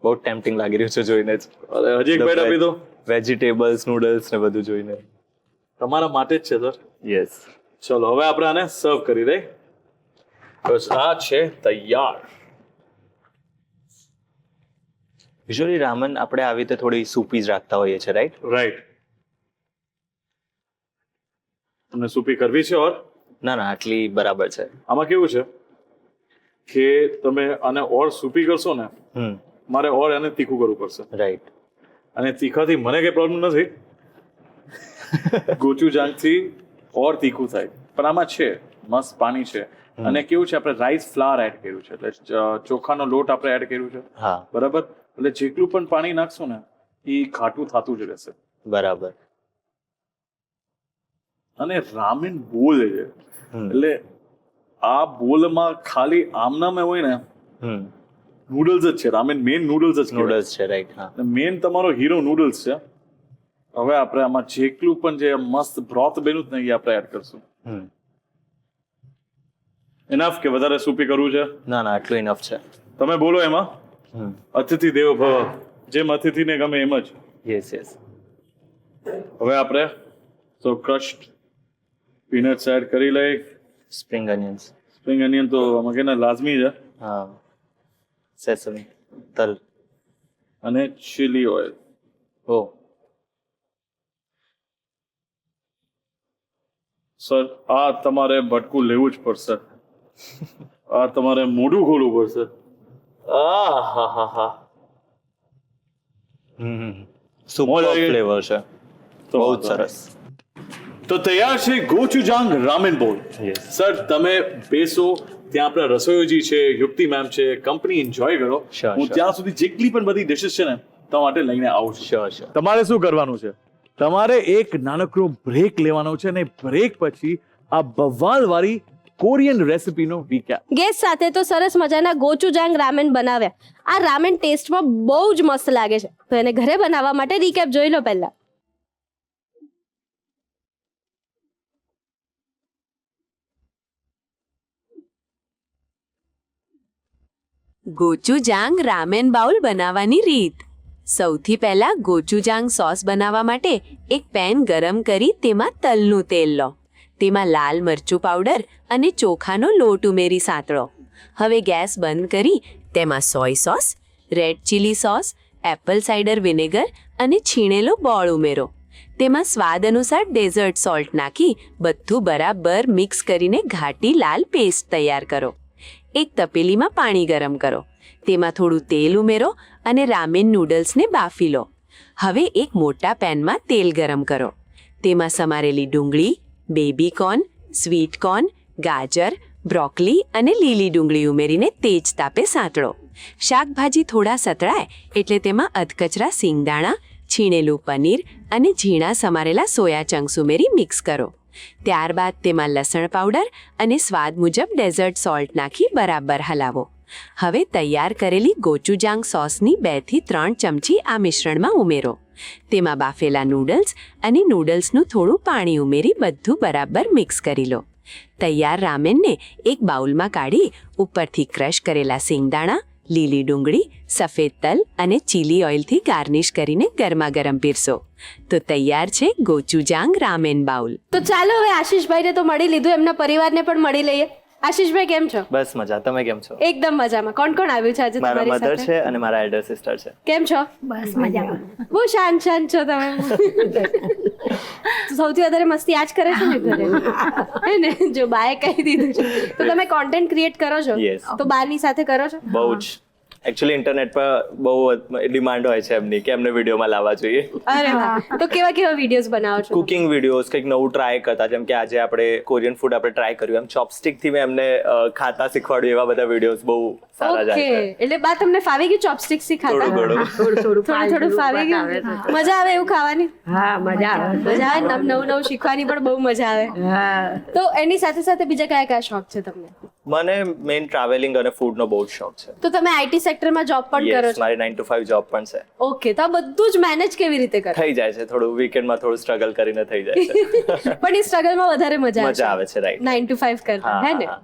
બહુ ટેમ્પટિંગ લાગી રહ્યું છે જોઈને જ. અરે હજી એક બાઈટ આપી દો. વેજીટેબલ્સ નૂડલ્સ ને બધું જોઈને. તમારા માટે જ છે સર. યસ. ચલો હવે આપણે આને સર્વ કરી દઈએ. બસ આ છે તૈયાર. યુઝ્યુઅલી રામન આપણે આવી રીતે થોડી સૂપી જ રાખતા હોઈએ છીએ, રાઈટ? રાઈટ. તમને સૂપી કરવી છે ઓર? ના ના આટલી બરાબર છે. આમાં કેવું છે કે તમે આને ઓર સૂપી કરશો ને મારે ઓર એને તીખું કરવું પડશે. રાઈટ. અને તીખાથી મને કઈ પ્રોબ્લેમ નથી. ગોચુજાંગથી ઓર તીખું થાય પણ આમાં છે મસ્ત પાણી છે. અને કેવું છે આપણે રાઈસ ફ્લાવર એડ કર્યું છે એટલે ચોખાનો લોટ આપણે એડ કર્યું છે. હા બરાબર. એટલે જેટલું પણ પાણી નાખશું ને એ ખાટું થતું જ રહેશે. બરાબર. અને રામેન બોલ છે એટલે આ બોલમાં ખાલી આમનામાં હોય ને નૂડલ્સ જ છે. રામેન મેન નૂડલ્સ જ નૂડલ્સ છે, રાઈટ? હા. મેન તમારો હીરો નૂડલ્સ છે. હવે આપણે આમાં જેટલું પણ જે મસ્ત બ્રોથ બન્યું ને એ આપણે એડ કરશું. ઇનફ કે વધારે સૂપી કરવું છે? ના ના આટલું ઇનફ છે. તમે બોલો એમાં. અતિથિ દેવો ભવ. જે મથીથી ને ગમે એમ જ. Yes yes. હવે આપણે તો ક્રશ્ડ પીનટ્સ એડ કરી લઈ. સ્પ્રિંગ અનિયન્સ. સ્પ્રિંગ અનિયન તો આમાં કે લાઝમી છે. હા. સેસમી તલ. અને ચીલી ઓઇલ. ઓ સર આ તમારે બટકું લેવું જ પડશે. આ તમારે મોઢું ખોલવું પડશે. હા. સુપર મજા આવી ગઈ. ફ્લેવર છે. તો બહુ જ વાંધો સરસ. તો તૈયાર છે ગોચુજાંગ રામેન બોલ. Yes. સર તમે બેસો, ત્યાં આપણા રસોઈજી છે, યુક્તિ મેમ છે, કંપની એન્જોય કરો. Sure, હું sure. ત્યાં સુધી જેટલી પણ બધી ડિશિસ છે ને તમારા માટે લઈને આવું છું. શ્યોર. તમારે શું કરવાનું છે? તમારે એક નાનકડો બ્રેક લેવાનો છે અને બ્રેક પછી આ બવાલ વાળી કોરિયન રેસિપીનો રિકેપ. ગેસ સાથે તો સરસ મજાના ગોચુજાંગ રામેન બનાવ્યા. આ રામેન ટેસ્ટમાં બહુ જ મસ્ત લાગે છે, તો એને ઘરે બનાવવા માટે રીકેપ જોઈ લો પહેલા. ગોચુજાંગ રામેન બાઉલ બનાવવાની રીત. સૌથી પહેલા ગોચુજાંગ સોસ બનાવવા માટે એક પેન ગરમ કરી તેમાં તલનું તેલ લો. તેમાં લાલ મરચું પાવડર અને ચોખાનો લોટ ઉમેરી સાંતળો. હવે ગેસ બંધ કરી તેમાં સોય sauce, red chilli sauce, Apple cider vinegar અને છીણેલો ગોળ ઉમેરો. તેમાં સ્વાદ અનુસાર ડેઝર્ટ સોલ્ટ નાખી બધું બરાબર મિક્સ કરીને ઘાટી લાલ પેસ્ટ તૈયાર કરો. એક તપેલીમાં પાણી ગરમ કરો. તેમાં થોડું તેલ ઉમેરો અને રામેન નૂડલ્સને બાફી લો. હવે એક મોટા પેનમાં તેલ ગરમ કરો. તેમાં સમારેલી ડુંગળી, બેબી કોર્ન, સ્વીટ કોર્ન, ગાજર, બ્રોકોલી અને લીલી ડુંગળી ઉમેરીને તેજ તાપે સાંતળો. શાકભાજી થોડા સતળાય એટલે તેમાં અધકચરા સિંગદાણા, છીણેલું પનીર અને ઝીણા સમારેલા સોયા ચંક્સ ઉમેરી મિક્સ કરો. ત્યારબાદ તેમાં લસણ પાવડર અને સ્વાદ મુજબ ડેઝર્ટ સોલ્ટ નાખી બરાબર હલાવો. હવે તૈયાર કરેલી ગોચુજાંગ સોસની 2 થી 3 ચમચી આ મિશ્રણમાં ઉમેરો. તેમાં બાફેલા નૂડલ્સ અને નૂડલ્સનું થોડું પાણી ઉમેરી બધું બરાબર મિક્સ કરી લો. તૈયાર રામેનને એક બાઉલમાં કાઢી ઉપરથી ક્રશ કરેલા સિંગદાણા, લીલી ડુંગળી, સફેદ તલ અને ચીલી ઓઇલથી ગાર્નિશ કરીને ગરમાગરમ પીરસો. તો તૈયાર છે ગોચુજાંગ રામેન બાઉલ. તો ચાલો હવે આશીષભાઈને તો મળી લીધું, એમના પરિવારને પણ મળી લઈએ. આશીષભાઈ કેમ છો? બસ મજા. તમે કેમ છો? એકદમ મજામાં. કોણ કોણ આવ્યું છે આજે મારા તમારી મધર સાથે? છે અને મારા એલ્ડર સિસ્ટર છે. કેમ છો? બસ મજામાં. બહુ શાંત છો તમે. સૌથી વધારે મસ્તી આજ કરે છે ને ઘરે, હે ને? જો બાએ કહી દીધું છે. તો તમે કોન્ટેન્ટ ક્રિએટ કરો છો? Yes. તો બારની સાથે કરો છો? બહુ જ. એકચ્યુઅલી ઇન્ટરનેટ પર બહુ ડિમાન્ડ હોય છે એમની કે એમને વિડીયોમાં લાવવા જોઈએ. અરે વાહ. તો કેવા કેવા વિડીયોઝ બનાવો છો? કુકિંગ વિડીયોઝ કંઈક નવું ટ્રાય કરતા, જેમ કે આજે આપણે કોરિયન ફૂડ આપણે ટ્રાય કર્યું, એમ ચોપસ્ટિક થી મેં એમને ખાતા શીખવાડ્યું. એવા બધા વિડીયોઝ બહુ સારા જાય ઓકે, છે. એટલે બા તમને ફાવી ગયું ચોપસ્ટિક થી ખાતા? થોડું થોડું ફાવી ગયું. મજા આવે એવું ખાવાની? હા મજા આવે. મજા આવે. નવું શીખવાની પણ બહુ મજા આવે. હા તો એની સાથે સાથે બીજા કયા કયા શોખ છે તમને? મને મેઇન ટ્રાવેલિંગ અને ફૂડનો બહુ જ શોખ છે. તો તમે આઈટી સેક્ટરમાં જોબ પણ કરો યસ, છો? મારી 9 to 5 જોબ પણ છે. ઓકે, તો આ બધું જ મેનેજ કેવી રીતે કરો? થઈ જાય છે. થોડું વીકેન્ડમાં થોડું સ્ટ્રગલ કરીને થઈ જાય છે. પણ એ સ્ટ્રગલમાં વધારે મજા મજા આવે છે, રાઈટ. 9 to 5 કરતા, હા, હે ને? હા.